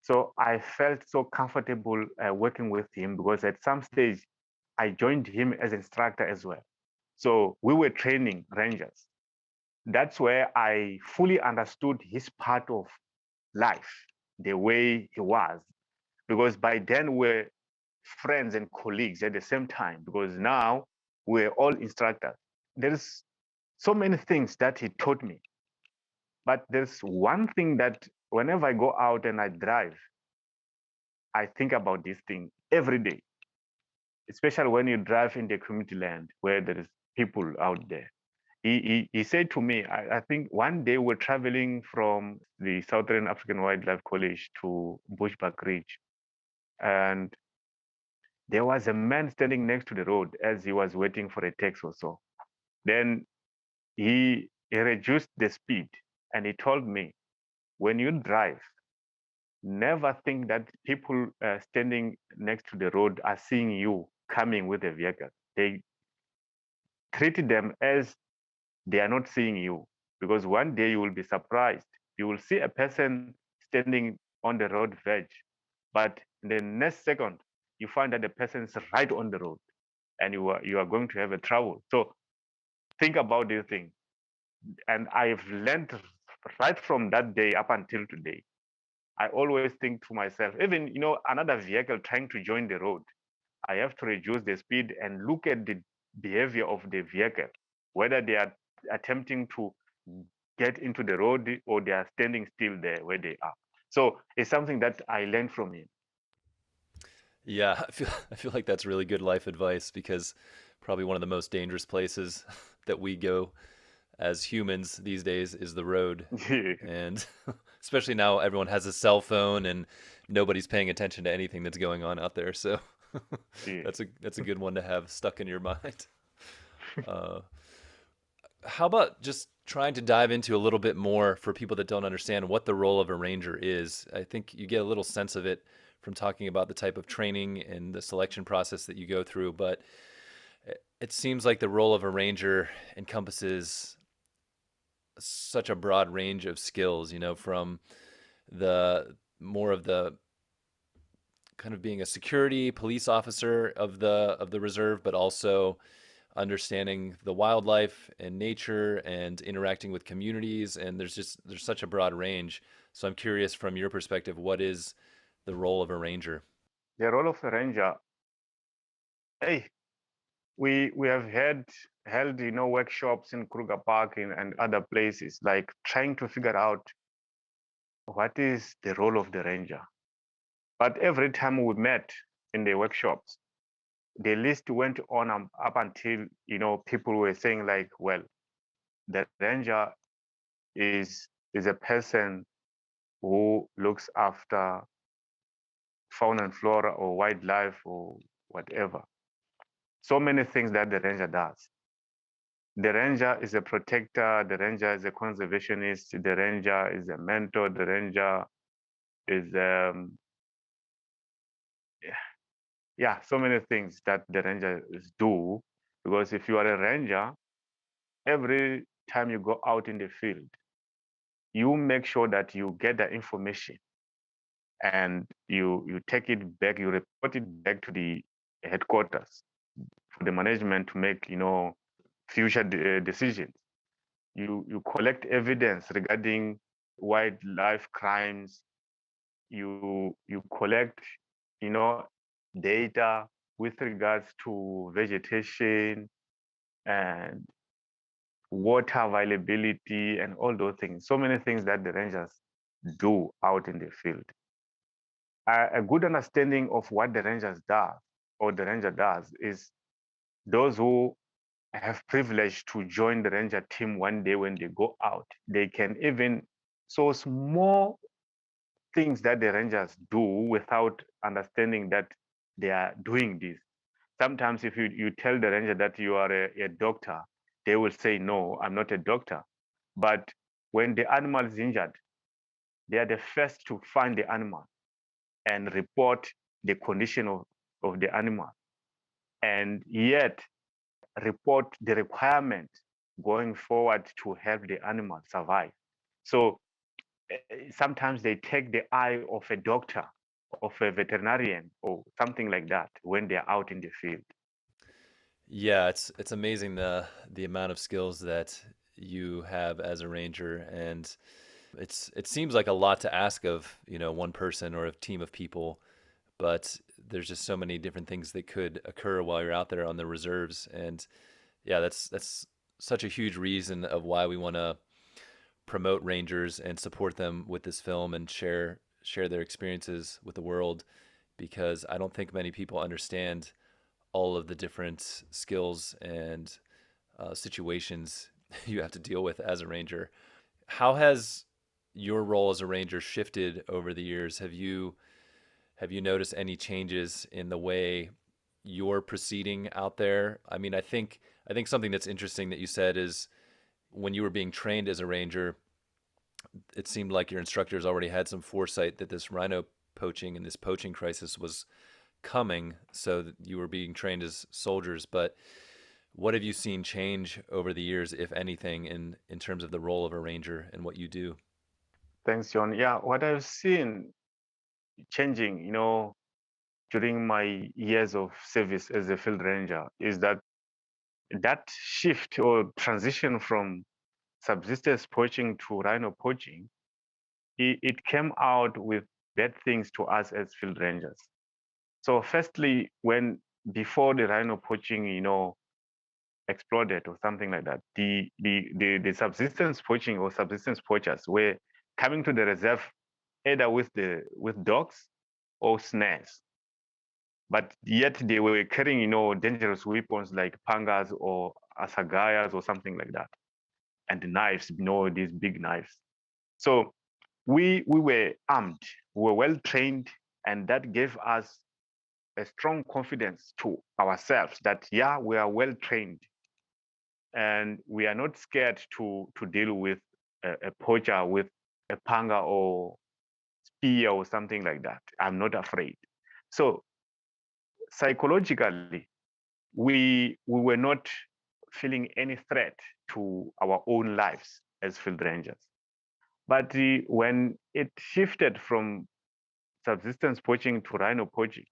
Speaker 2: So I felt so comfortable working with him because at some stage I joined him as instructor as well. So we were training rangers. That's where I fully understood his part of life, the way he was, because by then we're friends and colleagues at the same time, because now we're all instructors. There's so many things that he taught me. But there's one thing that whenever I go out and I drive, I think about this thing every day, especially when you drive in the community land where there is people out there. He said to me, I think one day we're traveling from the Southern African Wildlife College to Bushbuck Ridge, and there was a man standing next to the road as he was waiting for a taxi or so. Then he reduced the speed and he told me, when you drive, never think that people standing next to the road are seeing you coming with a vehicle. They treat them as they are not seeing you, because one day you will be surprised. You will see a person standing on the road verge, but in the next second, you find that the person is right on the road and you are going to have a trouble. So think about this thing. And I've learned right from that day up until today. I always think to myself, even another vehicle trying to join the road, I have to reduce the speed and look at the behavior of the vehicle, whether they are attempting to get into the road or they are standing still there where they are. So it's something that I learned from him.
Speaker 1: Yeah, I feel like that's really good life advice because probably one of the most dangerous places that we go as humans these days is the road. And especially now everyone has a cell phone and nobody's paying attention to anything that's going on out there. So
Speaker 2: Yeah.
Speaker 1: that's a good one to have stuck in your mind. Uh, how about just trying to dive into a little bit more for people that don't understand what the role of a ranger is? I think you get a little sense of it from talking about the type of training and the selection process that you go through, but it seems like the role of a ranger encompasses such a broad range of skills, from the more of the kind of being a security police officer of the reserve, but also understanding the wildlife and nature and interacting with communities. And there's such a broad range. So I'm curious from your perspective, what is the role of a ranger?
Speaker 2: The role of a ranger, hey, we have had held workshops in Kruger Park and other places, like trying to figure out what is the role of the ranger. But every time we met in the workshops, the list went on up until people were saying like, well, the ranger is a person who looks after fauna and flora or wildlife or whatever. So many things that the ranger does. The ranger is a protector, the ranger is a conservationist, the ranger is a mentor, the ranger is yeah, so many things that the rangers do. Because if you are a ranger, every time you go out in the field, you make sure that you get the information and you take it back, you report it back to the headquarters for the management to make future decisions. You collect evidence regarding wildlife crimes. You collect data with regards to vegetation and water availability and all those things. So many things that the rangers do out in the field. A good understanding of what the rangers does or the ranger does is those who have privilege to join the ranger team one day when they go out, they can even so small things that the rangers do without understanding that they are doing this. Sometimes if you tell the ranger that you are a doctor, they will say, no, I'm not a doctor. But when the animal is injured, they are the first to find the animal and report the condition of the animal, and yet report the requirement going forward to help the animal survive. So sometimes they take the eye of a doctor, of a veterinarian, or something like that when they're out in the field.
Speaker 1: Yeah, it's amazing the amount of skills that you have as a ranger, and it seems like a lot to ask of, one person or a team of people, but there's just so many different things that could occur while you're out there on the reserves. And yeah, that's such a huge reason of why we want to promote rangers and support them with this film and share their experiences with the world, because I don't think many people understand all of the different skills and situations you have to deal with as a ranger. How has your role as a ranger shifted over the years? Have you noticed any changes in the way you're proceeding out there? I mean, I think something that's interesting that you said is when you were being trained as a ranger, it seemed like your instructors already had some foresight that this rhino poaching and this poaching crisis was coming, so that you were being trained as soldiers. But what have you seen change over the years, if anything, in terms of the role of a ranger and what you do?
Speaker 2: Thanks, John. Yeah, what I've seen changing, during my years of service as a field ranger is that shift or transition from subsistence poaching to rhino poaching, it came out with bad things to us as field rangers. So firstly, when before the rhino poaching, exploded or something like that, the subsistence poaching or subsistence poachers were coming to the reserve either with dogs or snares, but yet they were carrying dangerous weapons like pangas or asagayas or something like that, and the knives, these big knives. So we were armed, we were well trained, and that gave us a strong confidence to ourselves that yeah, we are well trained and we are not scared to deal with a poacher with a panga or spear or something like that. I'm not afraid. So psychologically, we were not feeling any threat to our own lives as field rangers. But when it shifted from subsistence poaching to rhino poaching,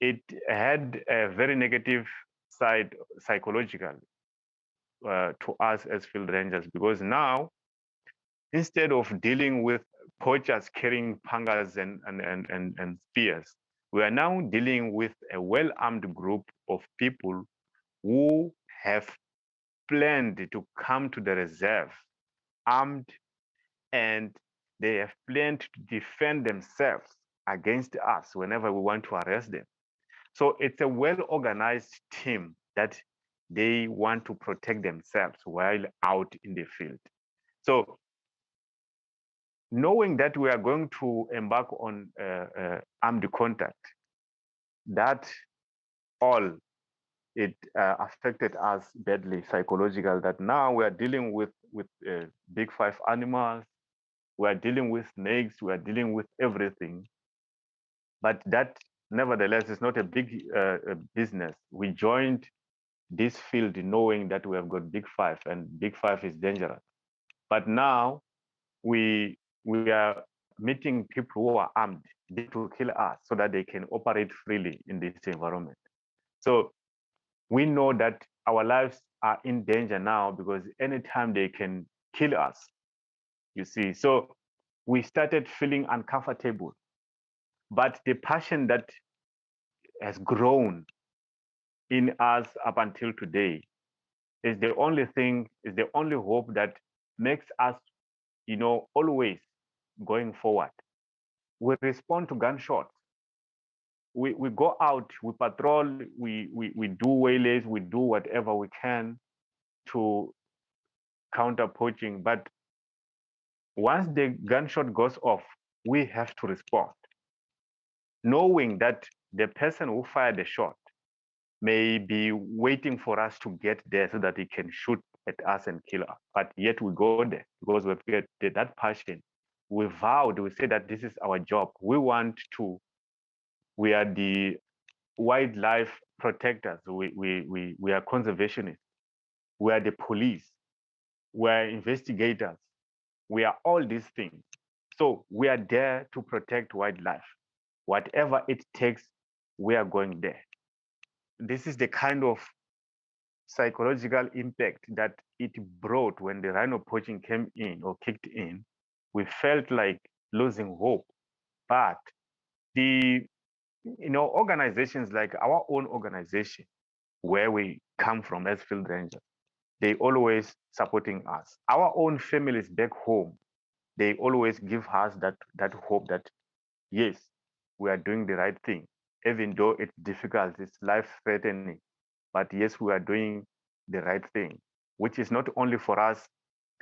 Speaker 2: it had a very negative side psychological to us as field rangers, because now instead of dealing with poachers carrying pangas and spears, we are now dealing with a well-armed group of people who have planned to come to the reserve armed, and they have planned to defend themselves against us whenever we want to arrest them. So it's a well-organized team that they want to protect themselves while out in the field. So knowing that we are going to embark on armed contact, that all it affected us badly psychological. That now we are dealing with big five animals, we are dealing with snakes, we are dealing with everything. But that, nevertheless, is not a big business. We joined this field knowing that we have got big five, and big five is dangerous. But now we are meeting people who are armed, they to kill us so that they can operate freely in this environment. So we know that our lives are in danger now because anytime they can kill us, you see. So we started feeling uncomfortable. But the passion that has grown in us up until today is the only thing, is the only hope that makes us, always going forward. We respond to gunshots. We go out, we patrol, we do waylays, we do whatever we can to counter poaching. But once the gunshot goes off, we have to respond, knowing that the person who fired the shot may be waiting for us to get there so that he can shoot at us and kill us. But yet we go there because we've got that passion. We vowed, we said that this is our job. We are the wildlife protectors. We are conservationists. we are the police, we are investigators, we are all these things. So we are there to protect wildlife. Whatever it takes, we are going there. This is the kind of psychological impact that it brought when the rhino poaching came in or kicked in. We felt like losing hope. But the organizations like our own organization, where we come from as field rangers, they always supporting us. Our own families back home, they always give us that hope that yes, we are doing the right thing, even though it's difficult, it's life threatening. But yes, we are doing the right thing, which is not only for us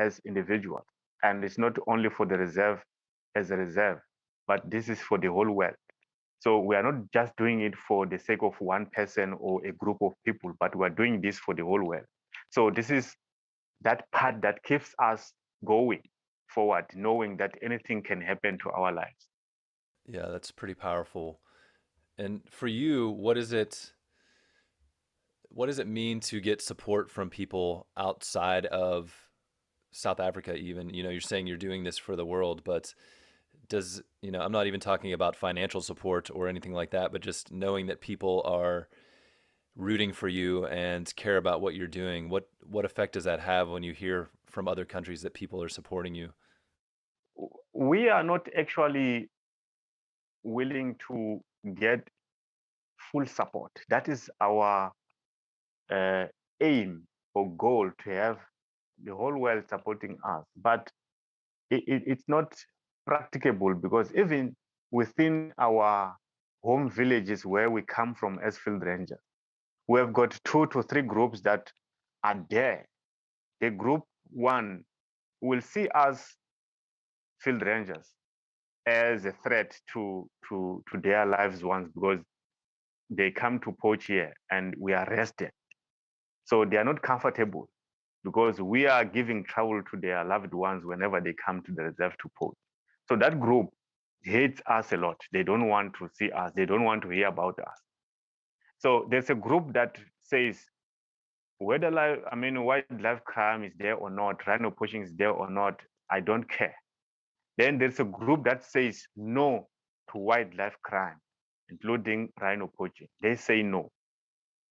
Speaker 2: as individuals, and it's not only for the reserve as a reserve, but this is for the whole world. So we are not just doing it for the sake of one person or a group of people, but we are doing this for the whole world. So this is that part that keeps us going forward, knowing that anything can happen to our lives.
Speaker 1: Yeah, that's pretty powerful. And for you, what does it mean to get support from people outside of South Africa even? You're saying you're doing this for the world, but I'm not even talking about financial support or anything like that, but just knowing that people are rooting for you and care about what you're doing. What effect does that have when you hear from other countries that people are supporting you?
Speaker 2: We are not actually willing to get full support. That is our uh, aim or goal, to have the whole world supporting us. But it's not practicable, because even within our home villages where we come from as field rangers, we have got 2 to 3 groups that are there. The group one will see us field rangers as a threat to their lives once, because they come to poach here and we are arrested. So they are not comfortable, because we are giving trouble to their loved ones whenever they come to the reserve to poach. So that group hates us a lot. They don't want to see us. They don't want to hear about us. So there's a group that says whether wildlife crime is there or not, rhino poaching is there or not, I don't care. Then there's a group that says no to wildlife crime, including rhino poaching. They say no.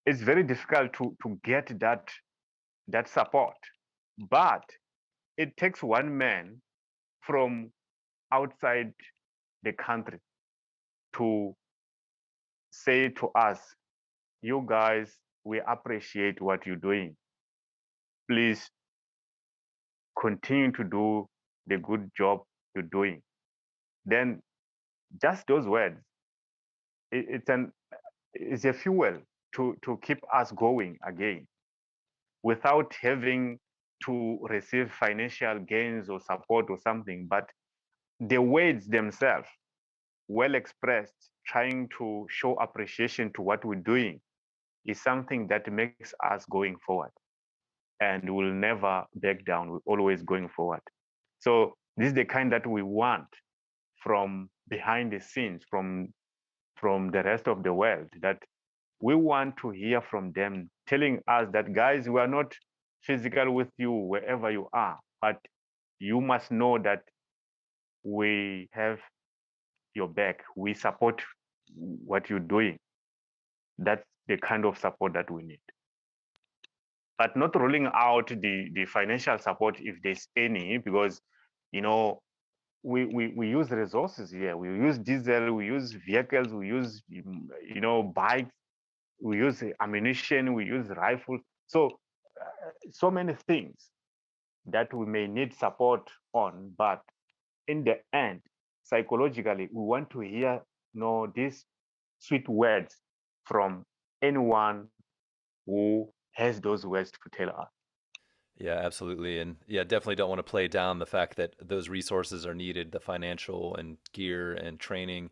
Speaker 2: It's very difficult to get that support. But it takes one man from outside the country to say to us, you guys, we appreciate what you're doing. Please continue to do the good job you're doing. Then just those words, it's an it's a fuel to keep us going again, without having to receive financial gains or support or something. But the words themselves, well expressed, trying to show appreciation to what we're doing, is something that makes us going forward, and we'll never back down. We're always going forward. So this is the kind that we want from behind the scenes, from the rest of the world, that we want to hear from them, telling us that, guys, we are not physical with you wherever you are, but you must know that we have your back. We support what you're doing. That's the kind of support that we need. But not ruling out the financial support if there's any, because you know we use resources here. We use diesel, we use vehicles, we use bikes, we use ammunition, we use rifles. So so many things that we may need support on. But in the end, psychologically, we want to hear these sweet words from anyone who has those words to tell us.
Speaker 1: Yeah, absolutely. And yeah, definitely don't want to play down the fact that those resources are needed, the financial and gear and training.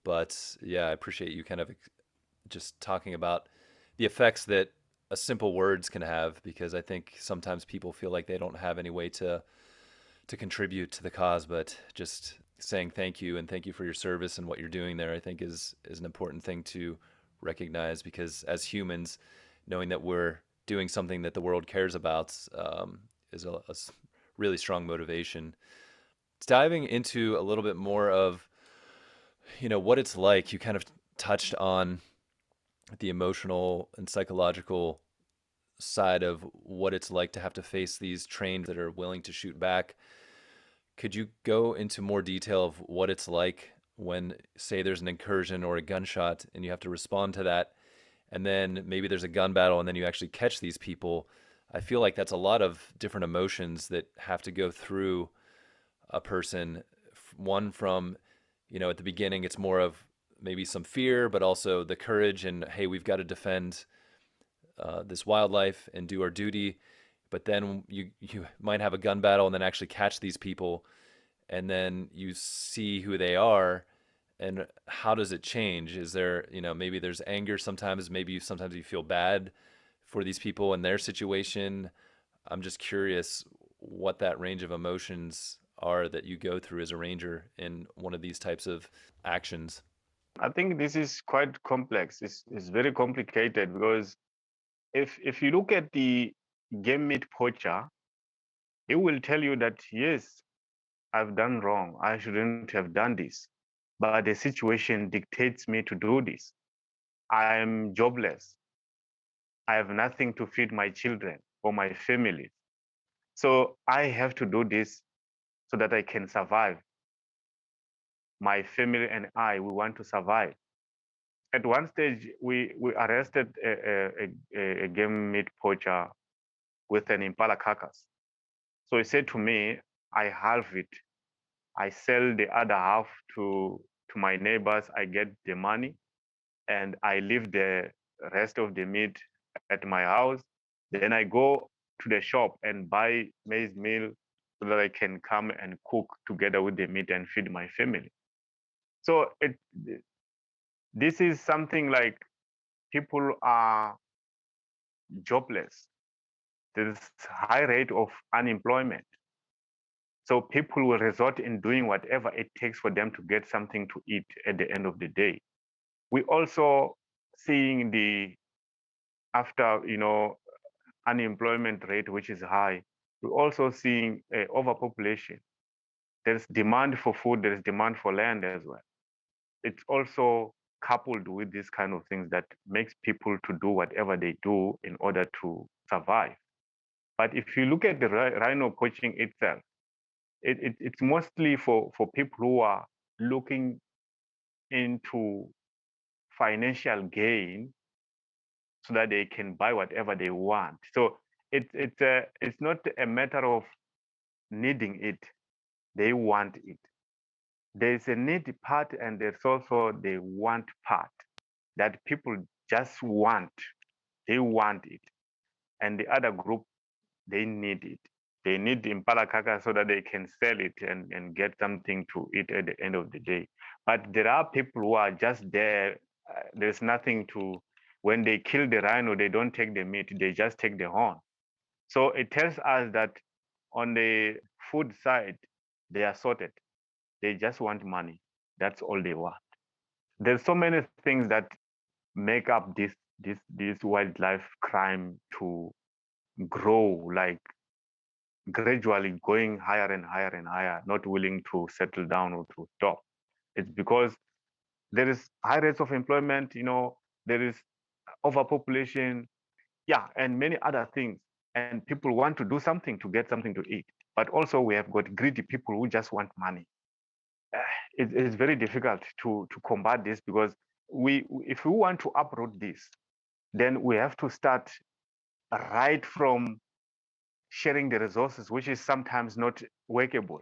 Speaker 1: But yeah, I appreciate you kind of just talking about the effects that a simple words can have, because I think sometimes people feel like they don't have any way to contribute to the cause, but just saying thank you and thank you for your service and what you're doing there, I think is an important thing to recognize, because as humans, knowing that we're doing something that the world cares about is really strong motivation. Diving into a little bit more of, what it's like. You kind of touched on the emotional and psychological side of what it's like to have to face these trained that are willing to shoot back. Could you go into more detail of what it's like when, say, there's an incursion or a gunshot and you have to respond to that, and then maybe there's a gun battle and then you actually catch these people? I feel like that's a lot of different emotions that have to go through a person. One from, at the beginning, it's more of maybe some fear, but also the courage and, hey, we've got to defend this wildlife and do our duty. But then you might have a gun battle and then actually catch these people, and then you see who they are, and how does it change? Is there, maybe there's anger sometimes, maybe sometimes you feel bad for these people and their situation. I'm just curious what that range of emotions are that you go through as a ranger in one of these types of actions.
Speaker 2: I think this is quite complex. It's very complicated because if you look at the game meat poacher, he will tell you that yes, I've done wrong. I shouldn't have done this, but the situation dictates me to do this. I am jobless. I have nothing to feed my children or my family. So I have to do this so that I can survive. My family and I, we want to survive. At one stage, we arrested a game meat poacher with an impala carcass. So he said to me, I halve it. I sell the other half to my neighbors. I get the money and I leave the rest of the meat at my house. Then I go to the shop and buy maize meal so that I can come and cook together with the meat and feed my family. So this is something like people are jobless. There's high rate of unemployment. So people will resort in doing whatever it takes for them to get something to eat at the end of the day. We also seeing the after unemployment rate which is high. We're also seeing overpopulation. There's demand for food. There's demand for land as well. It's also coupled with these kind of things that makes people to do whatever they do in order to survive. But if you look at the rhino poaching itself, it's mostly for people who are looking into financial gain so that they can buy whatever they want. So it's not a matter of needing it; they want it. There's a need part and there's also the want part that people just want. They want it, and the other group they need it. They need the impala carcass so that they can sell it and get something to eat at the end of the day. But there are people who are just there. There's nothing to, when they kill the rhino, they don't take the meat, they just take the horn. So it tells us that on the food side, they are sorted. They just want money. That's all they want. There's so many things that make up this wildlife crime to grow, like gradually going higher and higher and higher, not willing to settle down or to stop. It's because there is high rates of employment, there is overpopulation, yeah, and many other things. And people want to do something to get something to eat. But also we have got greedy people who just want money. It's very difficult to combat this because if we want to uproot this, then we have to start right from sharing the resources, which is sometimes not workable.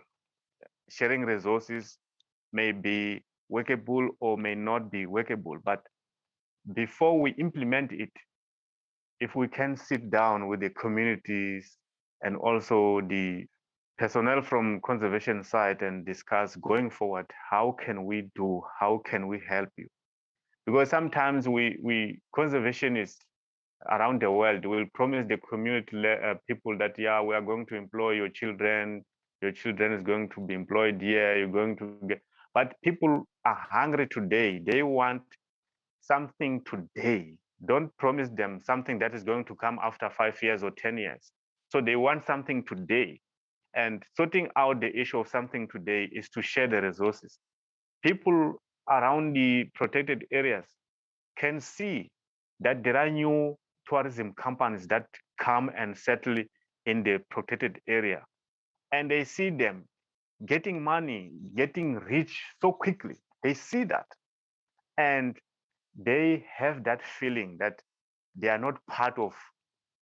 Speaker 2: Sharing resources may be workable or may not be workable, but before we implement it, if we can sit down with the communities and also the personnel from conservation side and discuss going forward, how can we help you? Because sometimes we conservationists around the world will promise the community people that, yeah, we are going to employ your children is going to be employed here, you're going to get, but people are hungry today. They want something today. Don't promise them something that is going to come after 5 years or 10 years. So they want something today. And sorting out the issue of something today is to share the resources. People around the protected areas can see that there are new tourism companies that come and settle in the protected area. And they see them getting money, getting rich so quickly. They see that. And they have that feeling that they are not part of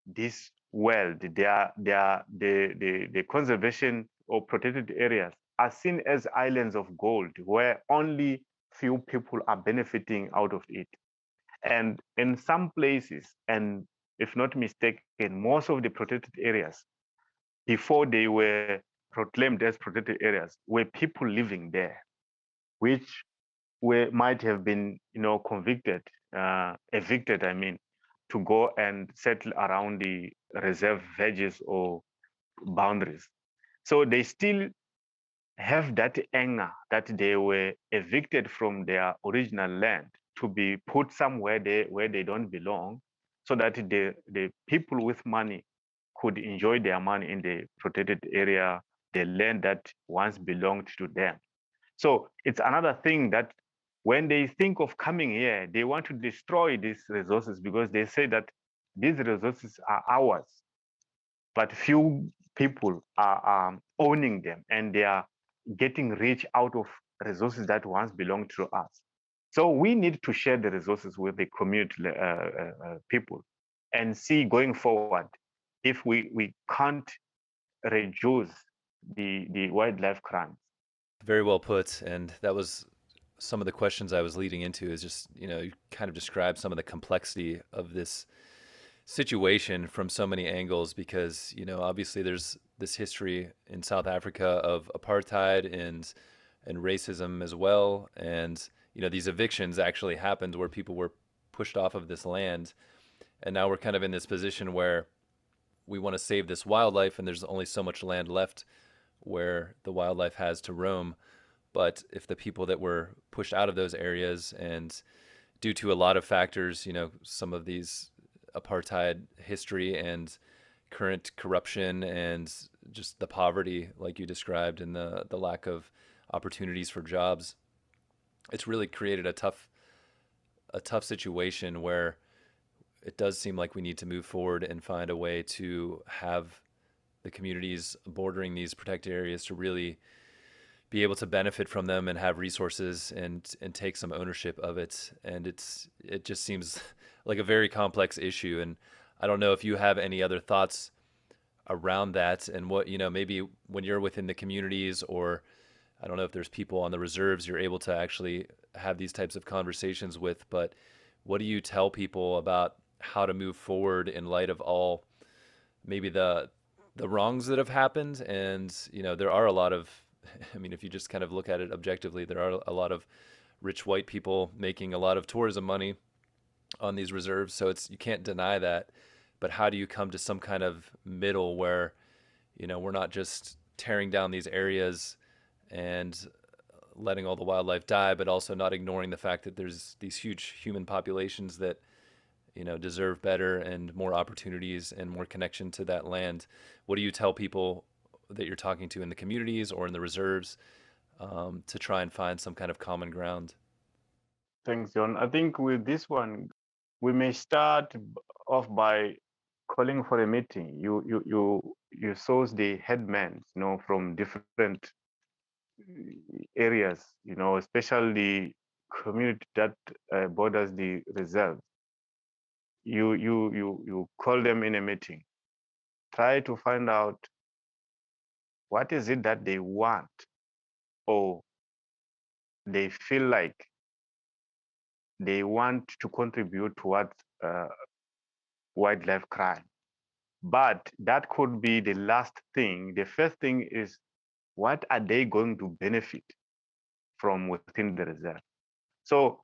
Speaker 2: this world. The conservation or protected areas are seen as islands of gold where only few people are benefiting out of it. And in some places, and if not mistaken, most of the protected areas, before they were proclaimed as protected areas, were people living there, which might have been, convicted, evicted, I mean, to go and settle around the reserve edges or boundaries. So they still have that anger that they were evicted from their original land to be put somewhere where they don't belong, so that the people with money could enjoy their money in the protected area, the land that once belonged to them. So it's another thing that when they think of coming here, they want to destroy these resources because they say that these resources are ours, but few people are owning them and they are getting rich out of resources that once belonged to us. So we need to share the resources with the community people and see going forward if we can't reduce the wildlife crimes.
Speaker 1: Very well put. And that was some of the questions I was leading into is just, you kind of describe some of the complexity of this situation from so many angles because, obviously there's this history in South Africa of apartheid and racism as well. And, these evictions actually happened where people were pushed off of this land. And now we're kind of in this position where we want to save this wildlife and there's only so much land left where the wildlife has to roam. But if the people that were pushed out of those areas and due to a lot of factors, some of these apartheid history and current corruption and just the poverty, like you described, and the lack of opportunities for jobs, it's really created a tough situation where it does seem like we need to move forward and find a way to have the communities bordering these protected areas to really be able to benefit from them and have resources and take some ownership of it. And it just seems like a very complex issue. And I don't know if you have any other thoughts around that and what, maybe when you're within the communities, or I don't know if there's people on the reserves you're able to actually have these types of conversations with, but what do you tell people about how to move forward in light of all maybe the wrongs that have happened? And there are a lot of I mean, if you just kind of look at it objectively, there are a lot of rich white people making a lot of tourism money on these reserves, so you can't deny that. But how do you come to some kind of middle where we're not just tearing down these areas and letting all the wildlife die, but also not ignoring the fact that there's these huge human populations that deserve better and more opportunities and more connection to that land? What do you tell people that you're talking to in the communities or in the reserves to try and find some kind of common ground?
Speaker 2: Thanks, John. I think with this one, we may start off by calling for a meeting. You source the headmen, from different areas, especially the community that borders the reserve. You call them in a meeting. Try to find out what is it that they want or they feel like they want to contribute towards wildlife crime. But that could be the last thing. The first thing is, what are they going to benefit from within the reserve? So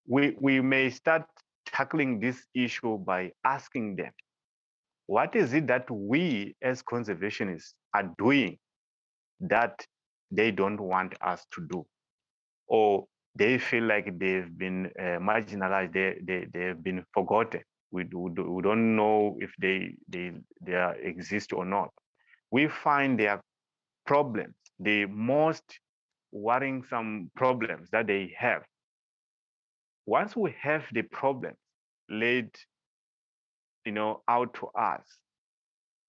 Speaker 2: we may start tackling this issue by asking them, what is it that we as conservationists are doing that they don't want us to do? Or they feel like they've been marginalized. They've been forgotten. We don't know if they exist or not. We find their problems, the most worrisome problems that they have. Once we have the problems laid, out to us,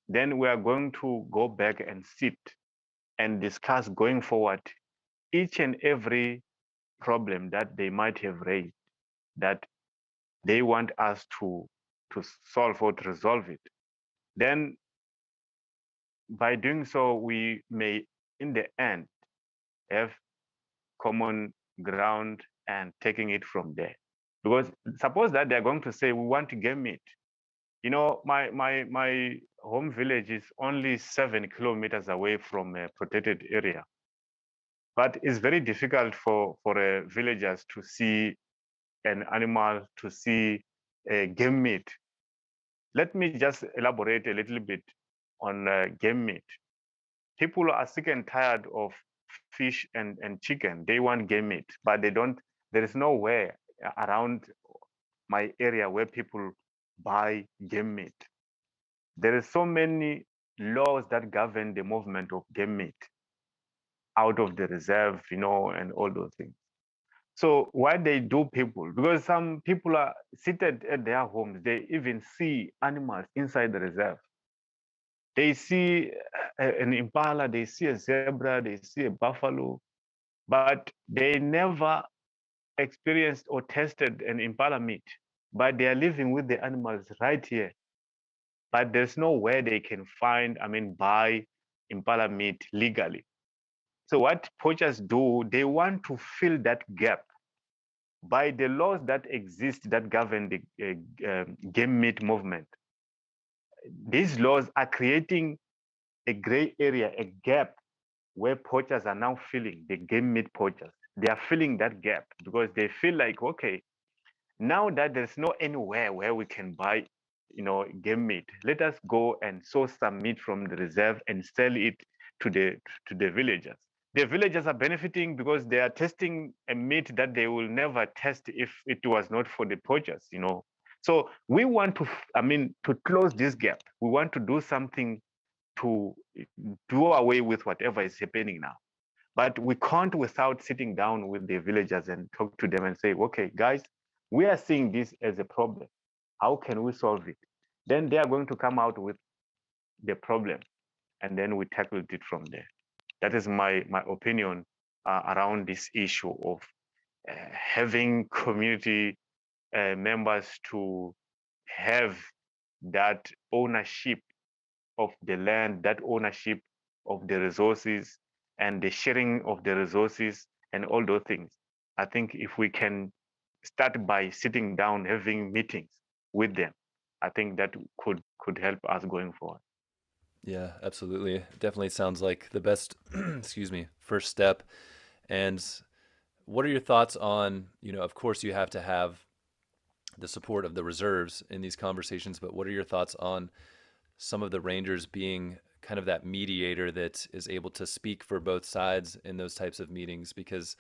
Speaker 2: then we are going to go back and sit and discuss going forward each and every problem that they might have raised that they want us to solve or to resolve it. Then by doing so, we may in the end have common ground and taking it from there. Because suppose that they're going to say we want to game meat. My home village is only 7 kilometers away from a protected area. But it's very difficult for villagers to see an animal, to see a game meat. Let me just elaborate a little bit on game meat. People are sick and tired of fish and chicken. They want game meat, but there is nowhere around my area where people buy game meat. There are so many laws that govern the movement of game meat out of the reserve, and all those things. So why they do people? Because some people are seated at their homes. They even see animals inside the reserve. They see an impala, they see a zebra, they see a buffalo, but they never experienced or tested an impala meat. But they are living with the animals right here. But there's no way they can buy impala meat legally. So what poachers do, they want to fill that gap by the laws that exist that govern the game meat movement. These laws are creating a gray area, a gap where poachers are now filling, the game meat poachers. They are filling that gap because they feel like, okay, now that there's no anywhere where we can buy, game meat, let us go and source some meat from the reserve and sell it to the villagers. The villagers are benefiting because they are testing a meat that they will never test if it was not for the poachers. So we want to close this gap. We want to do something to do away with whatever is happening now. But we can't without sitting down with the villagers and talk to them and say, okay, guys, we are seeing this as a problem. How can we solve it? Then they are going to come out with the problem, and then we tackled it from there. That is my opinion around this issue of having community members to have that ownership of the land, that ownership of the resources, and the sharing of the resources, and all those things. I think if we can start by sitting down, having meetings with them, I think that could help us going forward.
Speaker 1: Yeah, absolutely. Definitely sounds like the best, excuse me, first step. And what are your thoughts on, of course you have to have the support of the reserves in these conversations, but what are your thoughts on some of the rangers being kind of that mediator that is able to speak for both sides in those types of meetings? Because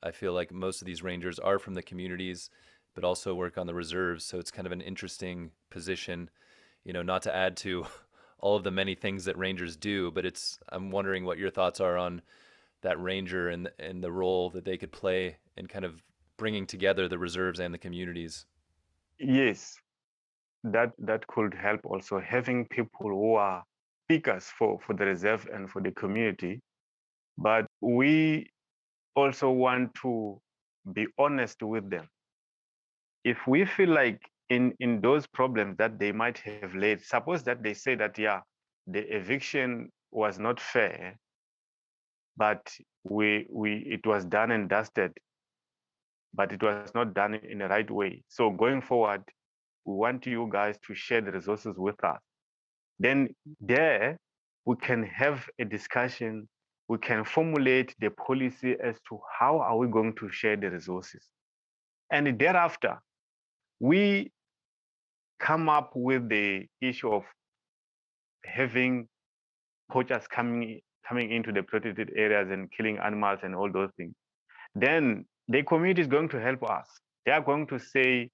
Speaker 1: I feel like most of these rangers are from the communities, but also work on the reserves. So it's kind of an interesting position, not to add to all of the many things that rangers do, but I'm wondering what your thoughts are on that ranger and the role that they could play in kind of bringing together the reserves and the communities.
Speaker 2: Yes, that could help also having people who are speakers for the reserve and for the community. But we also want to be honest with them. If we feel like in those problems that they might have laid, suppose that they say that, yeah, the eviction was not fair, but we it was done and dusted, but it was not done in the right way. So going forward, we want you guys to share the resources with us. Then there we can have a discussion, we can formulate the policy as to how are we going to share the resources. And thereafter, we come up with the issue of having poachers coming into the protected areas and killing animals and all those things. Then the community is going to help us. They are going to say,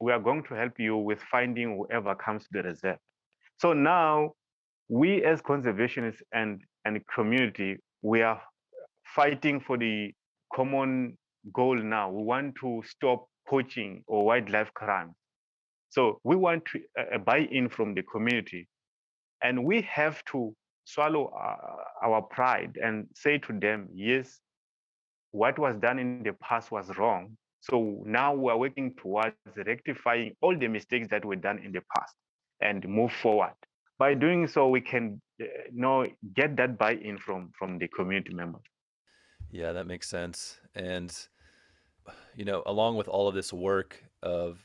Speaker 2: we are going to help you with finding whoever comes to the reserve. So now we as conservationists and community, we are fighting for the common goal now. We want to stop poaching or wildlife crime. So we want a buy-in from the community, and we have to swallow our pride and say to them, yes, what was done in the past was wrong. So now we are working towards rectifying all the mistakes that were done in the past and move forward. By doing so, we can get that buy-in from the community members.
Speaker 1: Yeah, that makes sense. And along with all of this work of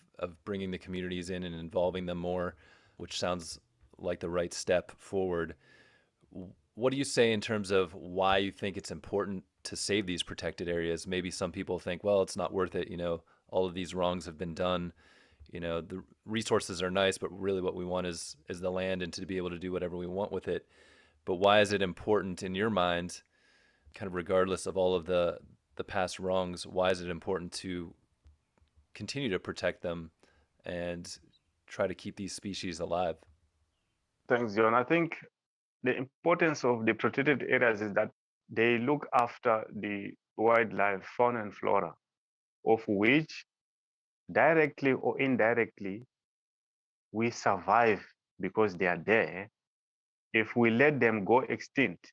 Speaker 1: bringing the communities in and involving them more, which sounds like the right step forward, what do you say in terms of why you think it's important to save these protected areas? Maybe some people think, well, it's not worth it. All of these wrongs have been done. The resources are nice, but really what we want is the land and to be able to do whatever we want with it. But why is it important in your mind, kind of regardless of all of the past wrongs, why is it important to continue to protect them and try to keep these species alive?
Speaker 2: Thanks, John. I think the importance of the protected areas is that they look after the wildlife, fauna, and flora, of which directly or indirectly we survive because they are there. If we let them go extinct,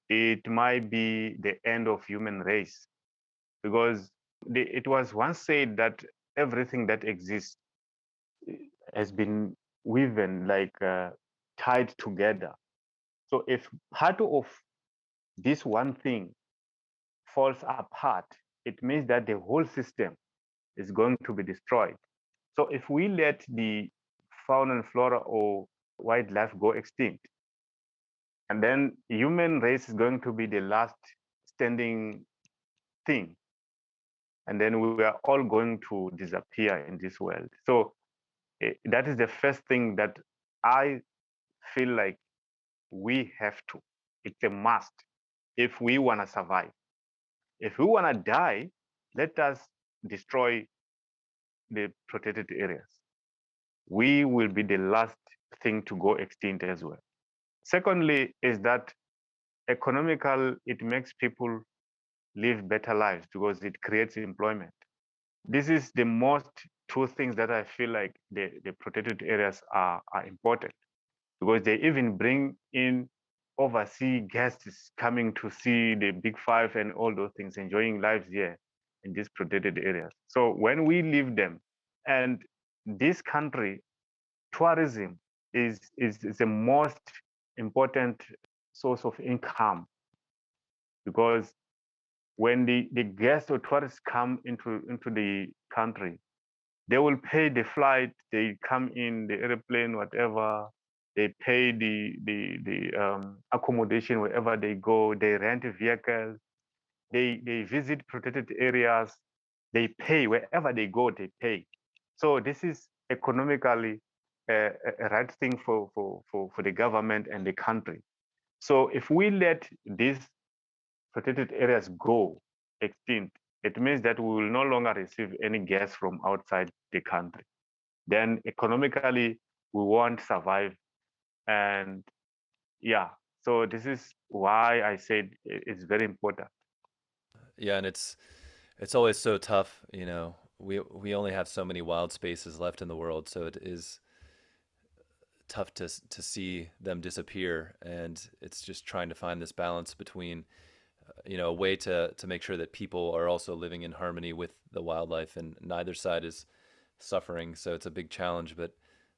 Speaker 2: it might be the end of human race, because it was once said that everything that exists has been woven, like tied together. So if part of this one thing falls apart, it means that the whole system is going to be destroyed. So if we let the fauna and flora or wildlife go extinct, and then human race is going to be the last standing thing, and then we are all going to disappear in this world. So that is the first thing that I feel like we have to. It's a must if we want to survive. If we want to die, let us destroy the protected areas. We will be the last thing to go extinct as well. Secondly, is that economical, it makes people live better lives because it creates employment. This is the most two things that I feel like the protected areas are important, because they even bring in overseas guests coming to see the big five and all those things, enjoying lives here in these protected areas. So when we leave them, and this country, tourism is the most important source of income, because when the guests or tourists come into the country, they will pay the flight, they come in the airplane, whatever, they pay the accommodation wherever they go, they rent vehicles, they visit protected areas, they pay wherever they go, they pay. So this is economically a right thing for the government and the country. So if we let these protected areas go extinct, it means that we will no longer receive any gas from outside the country. Then economically, we won't survive. And yeah, so this is why I said it's very important.
Speaker 1: Yeah, and it's always so tough. We only have so many wild spaces left in the world, so it is tough to see them disappear. And it's just trying to find this balance between a way to make sure that people are also living in harmony with the wildlife, and neither side is suffering. So it's a big challenge, but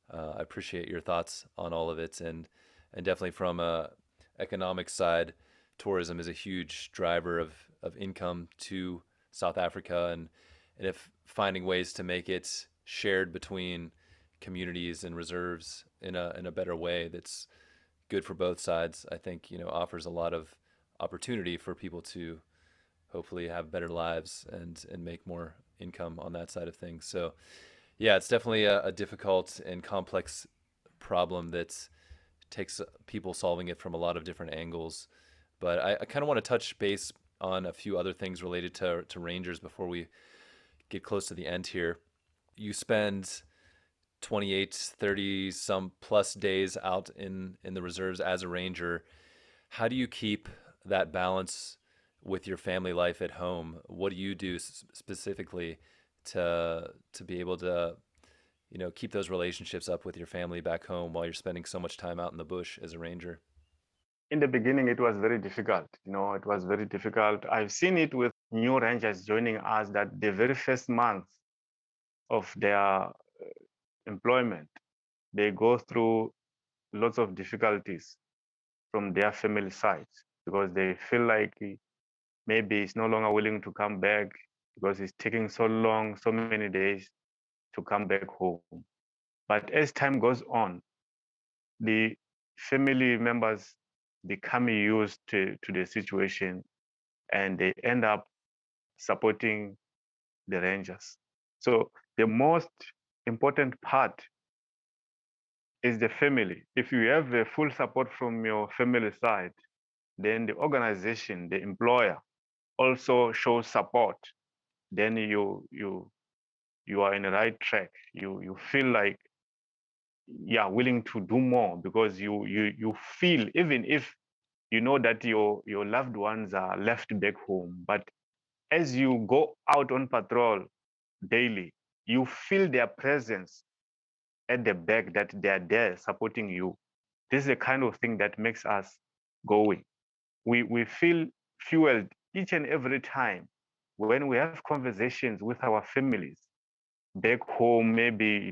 Speaker 1: I appreciate your thoughts on all of it. And definitely from a economic side, tourism is a huge driver of income to South Africa, and if finding ways to make it shared between communities and reserves in a better way that's good for both sides, I think offers a lot of opportunity for people to hopefully have better lives and make more income on that side of things. So yeah, it's definitely a difficult and complex problem that takes people solving it from a lot of different angles. But I kind of want to touch base on a few other things related to rangers before we get close to the end here. You spend 28, 30 some plus days out in the reserves as a ranger. How do you keep that balance with your family life at home? What do you do specifically to be able to, keep those relationships up with your family back home while you're spending so much time out in the bush as a ranger?
Speaker 2: In the beginning, it was very difficult. It was very difficult. I've seen it with new rangers joining us that the very first month of their employment, they go through lots of difficulties from their family side because they feel like maybe he's no longer willing to come back because it's taking so long, so many days to come back home. But as time goes on, the family members become used to the situation and they end up supporting the rangers. So the most important part is the family. If you have the full support from your family side, then the organization, the employer, also shows support. Then you are in the right track. You feel like you are willing to do more because you feel, even if you know that your loved ones are left back home, but as you go out on patrol daily, you feel their presence at the back, that they are there supporting you. This is the kind of thing that makes us going. We feel fueled each and every time when we have conversations with our families back home, maybe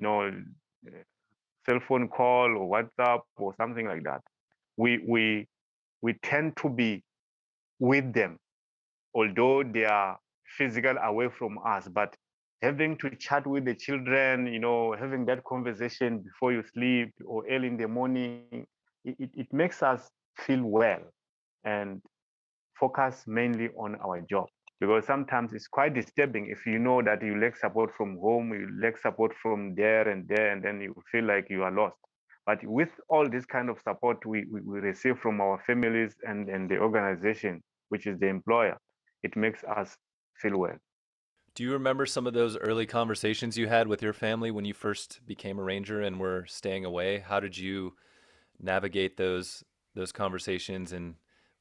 Speaker 2: cell phone call or WhatsApp or something like that. We tend to be with them, although they are physical away from us, but having to chat with the children, having that conversation before you sleep or early in the morning, it makes us feel well and focus mainly on our job. Because sometimes it's quite disturbing if you know that you lack support from home, you lack support from there, and then you feel like you are lost. But with all this kind of support we receive from our families and the organization, which is the employer, it makes us feel well.
Speaker 1: Do you remember some of those early conversations you had with your family when you first became a ranger and were staying away? How did you navigate those conversations, and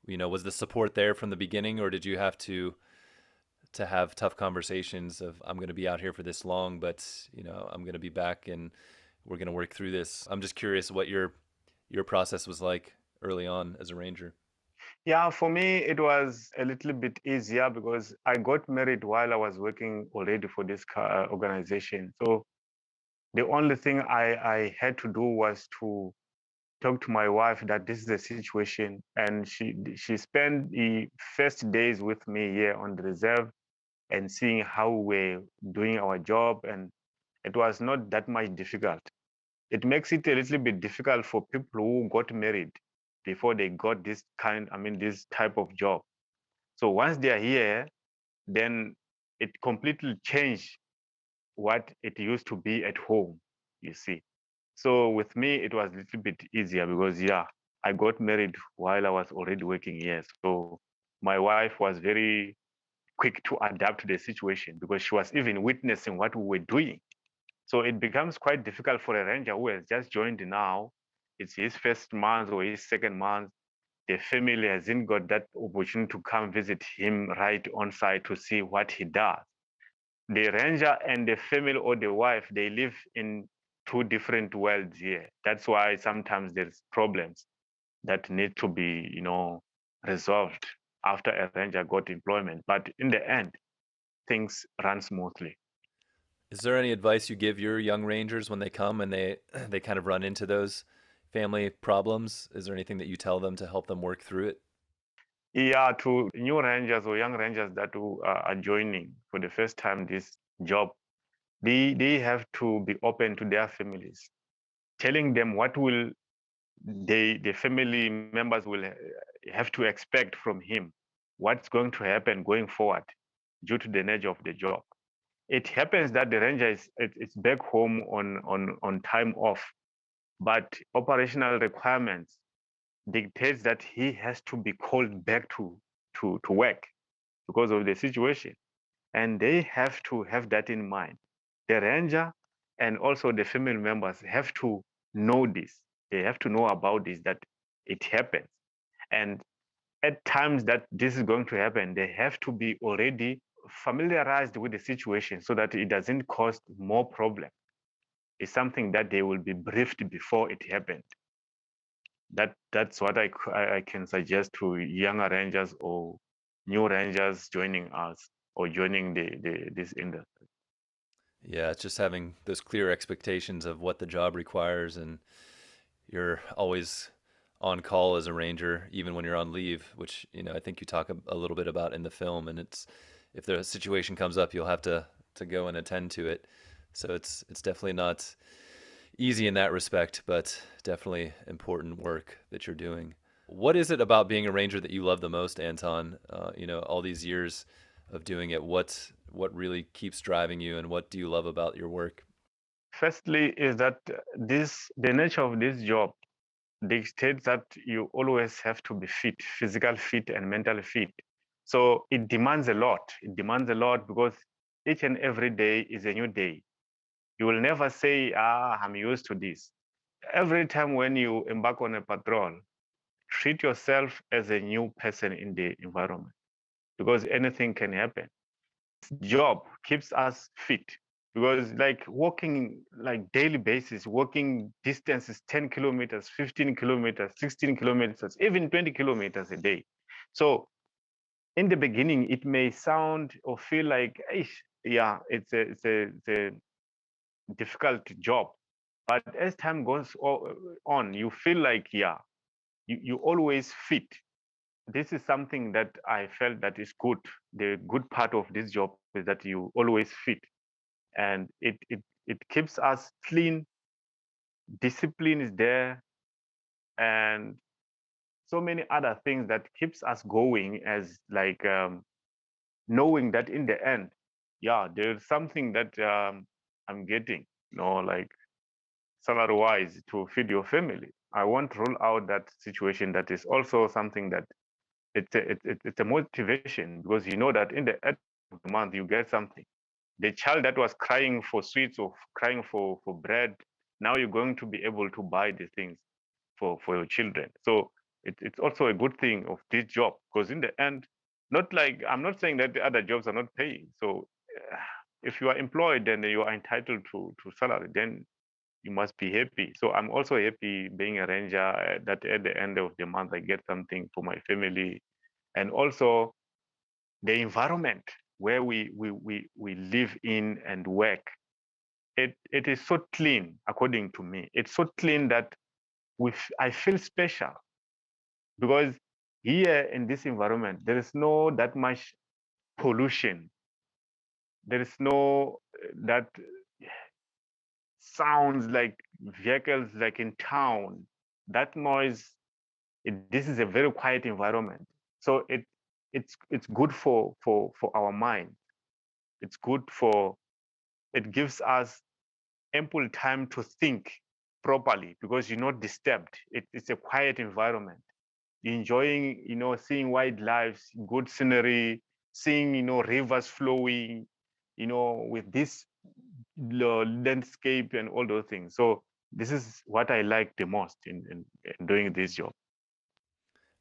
Speaker 1: was the support there from the beginning, or did you have to have tough conversations of, I'm going to be out here for this long, but I'm going to be back and we're going to work through this? I'm just curious what your process was like early on as a ranger.
Speaker 2: Yeah, for me, it was a little bit easier because I got married while I was working already for this organization. So the only thing I had to do was to talk to my wife that this is the situation, and she spent the first days with me here on the reserve and seeing how we're doing our job, and it was not that much difficult. It makes it a little bit difficult for people who got married before they got this type of job. So once they are here, then it completely changed what it used to be at home, you see. So with me, it was a little bit easier because, yeah, I got married while I was already working here. So my wife was very quick to adapt to the situation because she was even witnessing what we were doing. So it becomes quite difficult for a ranger who has just joined now. It's his first month or his second month. The family hasn't got that opportunity to come visit him right on site to see what he does. The ranger and the family or the wife, they live in two different worlds here. That's why sometimes there's problems that need to be, resolved after a ranger got employment. But in the end, things run smoothly.
Speaker 1: Is there any advice you give your young rangers when they come and they they kind of run into those family problems? Is there anything that you tell them to help them work through it?
Speaker 2: Yeah, to new rangers or young rangers that are joining for the first time this job, they have to be open to their families, telling them what will the family members will have to expect from him, what's going to happen going forward due to the nature of the job. It happens that the ranger it's back home on time off, but operational requirements dictates that he has to be called back to work. because of the situation. And they have to have that in mind. The ranger and also the family members have to know this. They have to know about this, that it happens. And at times that this is going to happen, they have to be already familiarized with the situation so that it doesn't cause more problem. It's something that they will be briefed before it happened. That's what I can suggest to younger rangers or new rangers joining us or joining this industry.
Speaker 1: Yeah, it's just having those clear expectations of what the job requires, and you're always on call as a ranger, even when you're on leave, which I think you talk a little bit about in the film. And it's if the situation comes up, you'll have to go and attend to it. So it's definitely not easy in that respect, but definitely important work that you're doing. What is it about being a ranger that you love the most, Anton? All these years of doing it, what really keeps driving you, and what do you love about your work?
Speaker 2: Firstly, is that the nature of this job dictates that you always have to be fit, physical fit and mental fit. So it demands a lot. It demands a lot because each and every day is a new day. You will never say, I'm used to this. Every time when you embark on a patrol, treat yourself as a new person in the environment because anything can happen. Job keeps us fit because like walking like daily basis, walking distances 10 kilometers, 15 kilometers, 16 kilometers, even 20 kilometers a day. So in the beginning, it may sound or feel like, yeah, it's a difficult job. But as time goes on, you feel like, yeah, you always fit. This is something that I felt that is good. The good part of this job is that you always fit, and it keeps us clean. Discipline is there, and so many other things that keeps us going as like knowing that in the end, yeah, there's something that I'm getting, like salary wise to feed your family. I won't rule out that situation. That is also something that it's a motivation because you know that in the end of the month you get something. The child that was crying for sweets or crying for bread, now you're going to be able to buy the things for your children. So it's also a good thing of this job because in the end, not like I'm not saying that the other jobs are not paying. So if you are employed, then you are entitled to salary. Then you must be happy. So I'm also happy being a ranger that at the end of the month I get something for my family, and also the environment where we live in and work. It is so clean, according to me. It's so clean that I feel special because here in this environment there is no that much pollution. There is no that sounds like vehicles like in town. That noise. This is a very quiet environment, so it's good for our mind. It's good for it gives us ample time to think properly because you're not disturbed. It's a quiet environment. You're enjoying, seeing wildlife, good scenery, seeing, rivers flowing, with this landscape and all those things. So this is what I like the most in doing this job.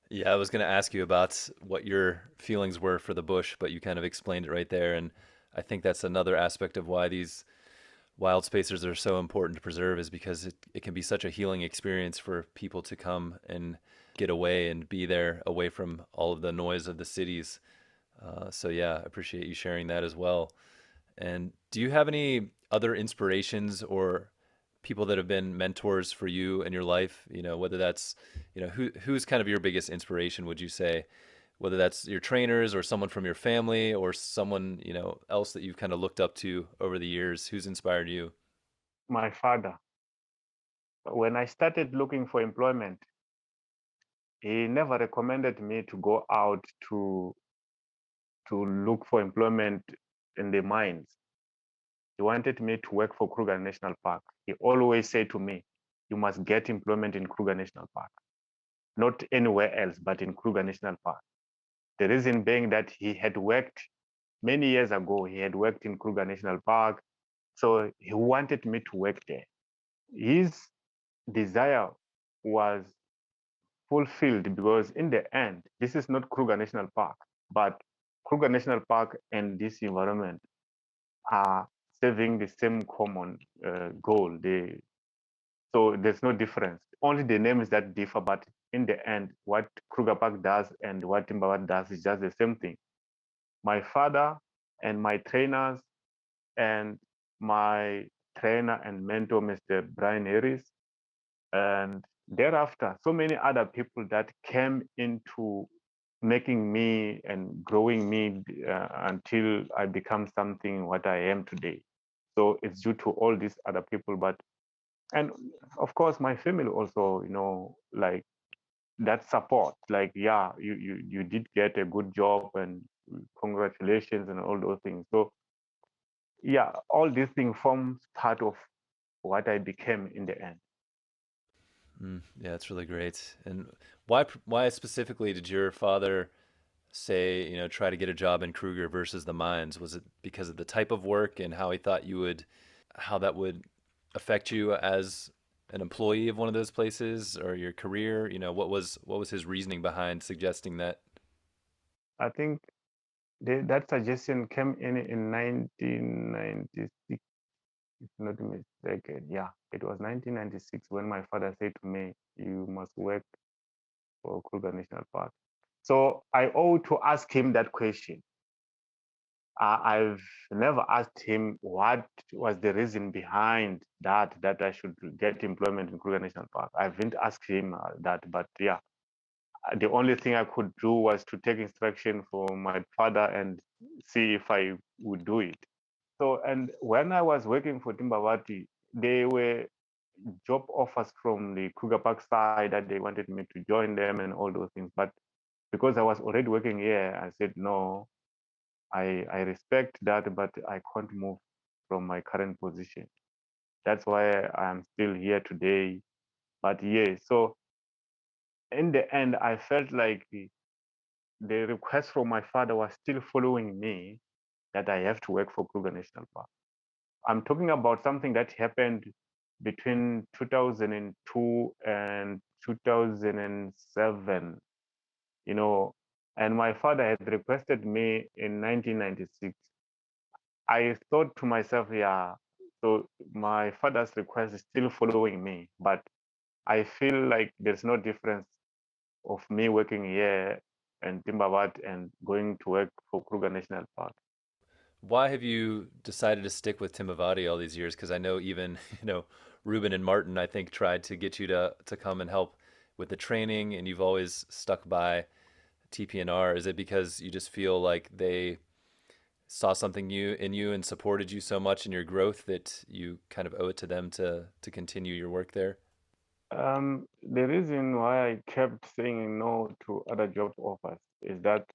Speaker 1: Yeah, I was going to ask you about what your feelings were for the bush, but you kind of explained it right there. And I think that's another aspect of why these wild spaces are so important to preserve, is because it can be such a healing experience for people to come and get away and be there away from all of the noise of the cities. So yeah, I appreciate you sharing that as well. And do you have any other inspirations or people that have been mentors for you in your life? Whether that's, who's kind of your biggest inspiration, would you say? Whether that's your trainers or someone from your family or someone, else that you've kind of looked up to over the years, who's inspired you?
Speaker 2: My father, when I started looking for employment, he never recommended me to go out to look for employment in the mines. He wanted me to work for Kruger National Park. He always said to me, you must get employment in Kruger National Park, not anywhere else, but in Kruger National Park. The reason being that he had worked many years ago, he had worked in Kruger National Park. So he wanted me to work there. His desire was fulfilled because in the end, this is not Kruger National Park, but Kruger National Park and this environment are serving the same common goal. So there's no difference. Only the names that differ, but in the end, what Kruger Park does and what Timbavati does is just the same thing. My father and my trainers and my trainer and mentor, Mr. Brian Harris, and thereafter, so many other people that came into making me and growing me until I become something what I am today. So it's due to all these other people, but and of course my family also, like that support, like yeah, you did get a good job and congratulations and all those things. So yeah, all these things forms part of what I became in the end.
Speaker 1: Yeah, that's really great. And why specifically did your father say, try to get a job in Kruger versus the mines? Was it because of the type of work and how he thought how that would affect you as an employee of one of those places or your career? What was his reasoning behind suggesting that?
Speaker 2: I think that suggestion came in 1996, if not mistaken. Yeah, it was 1996 when my father said to me, "You must work for Kruger National Park." So I owe to ask him that question. I've never asked him what was the reason behind that I should get employment in Kruger National Park. I haven't asked him that, but yeah, the only thing I could do was to take instruction from my father and see if I would do it. So, and when I was working for Timbavati, there were job offers from the Kruger Park side that they wanted me to join them and all those things. But because I was already working here, I said, no, I respect that, but I can't move from my current position. That's why I'm still here today. But yeah, so in the end, I felt like the request from my father was still following me that I have to work for Kruger National Park. I'm talking about something that happened between 2002 and 2007, you know, and my father had requested me in 1996. I thought to myself, yeah, so my father's request is still following me, but I feel like there's no difference of me working here in Timbavati and going to work for Kruger National Park.
Speaker 1: Why have you decided to stick with Timbavati all these years? Because I know even, Ruben and Martin, I think, tried to get you to come and help with the training, and you've always stuck by TPNR. Is it because you just feel like they saw something in you and supported you so much in your growth that you kind of owe it to them to continue your work there?
Speaker 2: The reason why I kept saying no to other job offers is that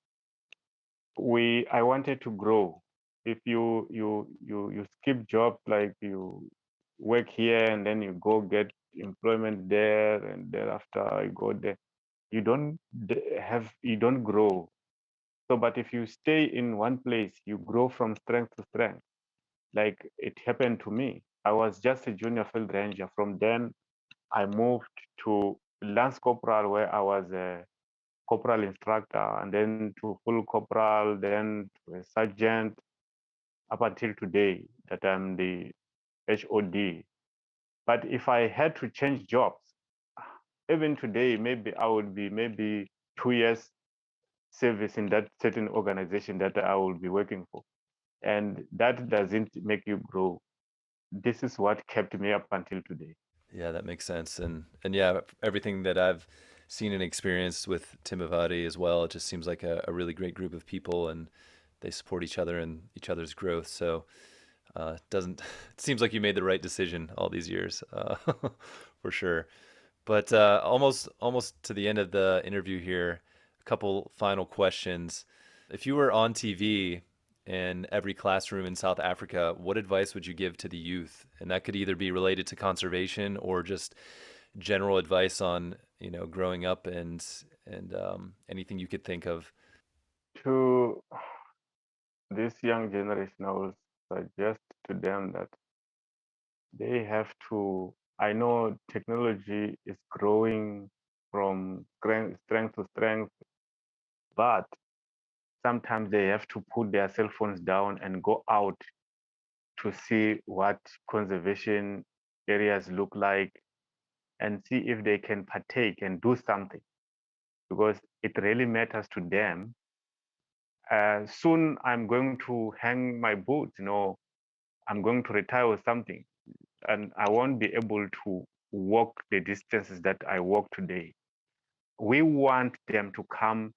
Speaker 2: I wanted to grow. If you skip jobs, like you work here and then you go get employment there and thereafter you go there, you don't grow. So but if you stay in one place, you grow from strength to strength. Like it happened to me. I was just a junior field ranger. From then I moved to lance corporal, where I was a corporal instructor, and then to full corporal, then to a sergeant, up until today that I'm the HOD. But if I had to change jobs, even today, maybe I would be maybe 2 years service in that certain organization that I will be working for. And that doesn't make you grow. This is what kept me up until today.
Speaker 1: Yeah, that makes sense. And yeah, everything that I've seen and experienced with Timbavati as well, it just seems like a really great group of people, and they support each other and each other's growth. So doesn't it seems like you made the right decision all these years, for sure. But almost to the end of the interview here, a couple final questions. If you were on TV in every classroom in South Africa, what advice would you give to the youth? And that could either be related to conservation or just general advice on, growing up and anything you could think of.
Speaker 2: To this young generation, I will suggest to them that they have to. I know technology is growing from strength to strength, but sometimes they have to put their cell phones down and go out to see what conservation areas look like and see if they can partake and do something because it really matters to them. Soon I'm going to hang my boots, I'm going to retire or something, and I won't be able to walk the distances that I walk today. We want them to come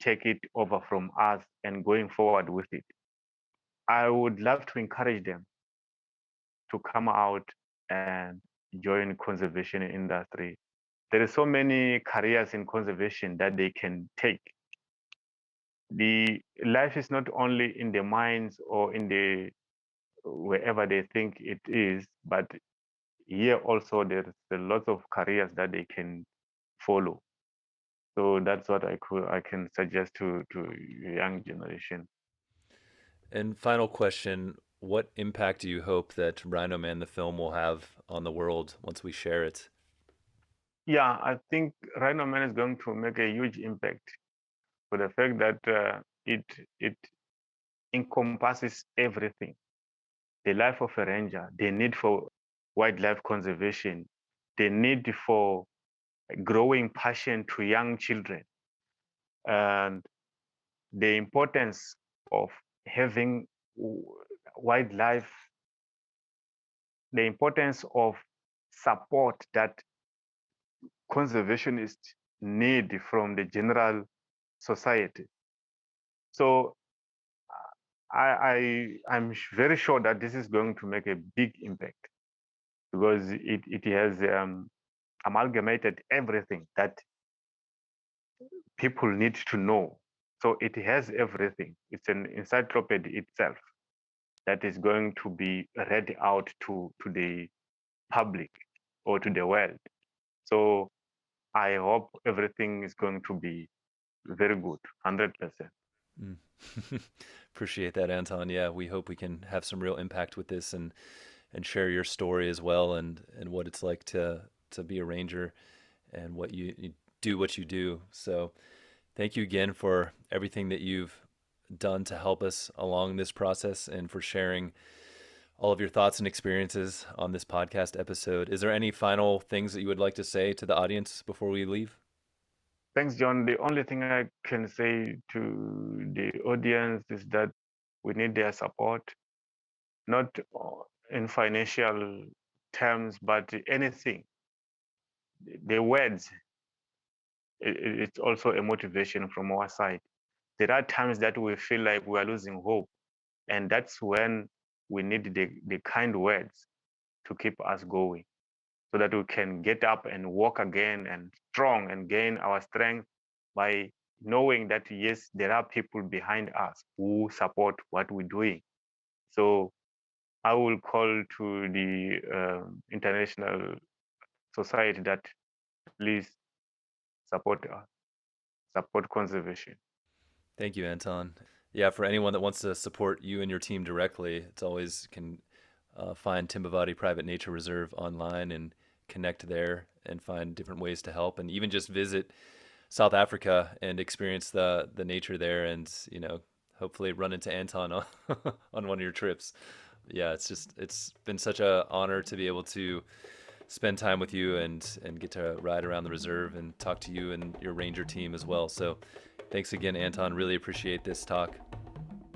Speaker 2: take it over from us and going forward with it. I would love to encourage them to come out and join conservation industry. There are so many careers in conservation that they can take. The life is not only in the mines or in the wherever they think it is, but here also there's a lot of careers that they can follow. So that's what I can suggest to young generation.
Speaker 1: And final question, what impact do you hope that Rhino Man, the film, will have on the world once we share it?
Speaker 2: Yeah, I think Rhino Man is going to make a huge impact for the fact that it encompasses everything: the life of a ranger, the need for wildlife conservation, the need for growing passion to young children, and the importance of having wildlife, the importance of support that conservationists need from the general society. So I'm very sure that this is going to make a big impact because it has amalgamated everything that people need to know. So it has everything. It's an encyclopedia itself that is going to be read out to the public or to the world. So I hope everything is going to be very good, 100%.
Speaker 1: Mm. Appreciate that, Anton. Yeah, we hope we can have some real impact with this and share your story as well and what it's like to be a ranger and what you do what you do. So thank you again for everything that you've done to help us along this process and for sharing all of your thoughts and experiences on this podcast episode. Is there any final things that you would like to say to the audience before we leave?
Speaker 2: Thanks, John. The only thing I can say to the audience is that we need their support, not in financial terms, but anything. The words, it's also a motivation from our side. There are times that we feel like we are losing hope, and that's when we need the kind words to keep us going so that we can get up and walk again and strong and gain our strength by knowing that yes, there are people behind us who support what we're doing. So I will call to the international society that please support us, support conservation.
Speaker 1: Thank you, Anton. Yeah, for anyone that wants to support you and your team directly, it's always can find Timbavati Private Nature Reserve online and connect there and find different ways to help, and even just visit South Africa and experience the nature there, and hopefully run into Anton on, on one of your trips. Yeah, it's been such a honor to be able to spend time with you and get to ride around the reserve and talk to you and your ranger team as well. So thanks again, Anton. Really appreciate this talk.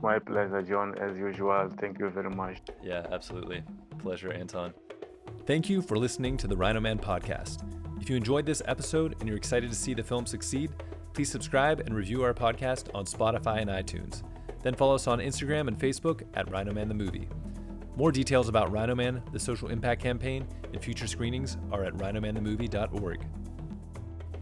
Speaker 2: My pleasure, John, as usual. Thank you very much.
Speaker 1: Yeah, absolutely. Pleasure, Anton. Thank you for listening to the Rhino Man podcast. If you enjoyed this episode and you're excited to see the film succeed, please subscribe and review our podcast on Spotify and iTunes. Then follow us on Instagram and Facebook at Rhino Man the Movie. More details about Rhino Man, the social impact campaign, and future screenings are at rhinomanthemovie.org.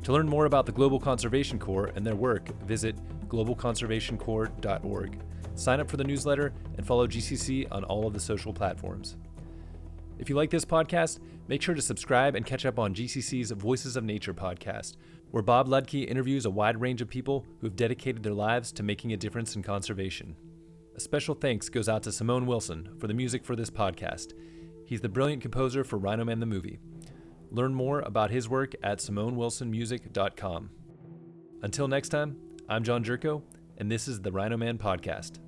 Speaker 1: To learn more about the Global Conservation Corps and their work, visit globalconservationcorps.org. Sign up for the newsletter and follow GCC on all of the social platforms. If you like this podcast, make sure to subscribe and catch up on GCC's Voices of Nature podcast, where Bob Ludke interviews a wide range of people who have dedicated their lives to making a difference in conservation. A special thanks goes out to Simone Wilson for the music for this podcast. He's the brilliant composer for Rhino Man the movie. Learn more about his work at simonewilsonmusic.com. Until next time, I'm John Jerko, and this is the Rhino Man Podcast.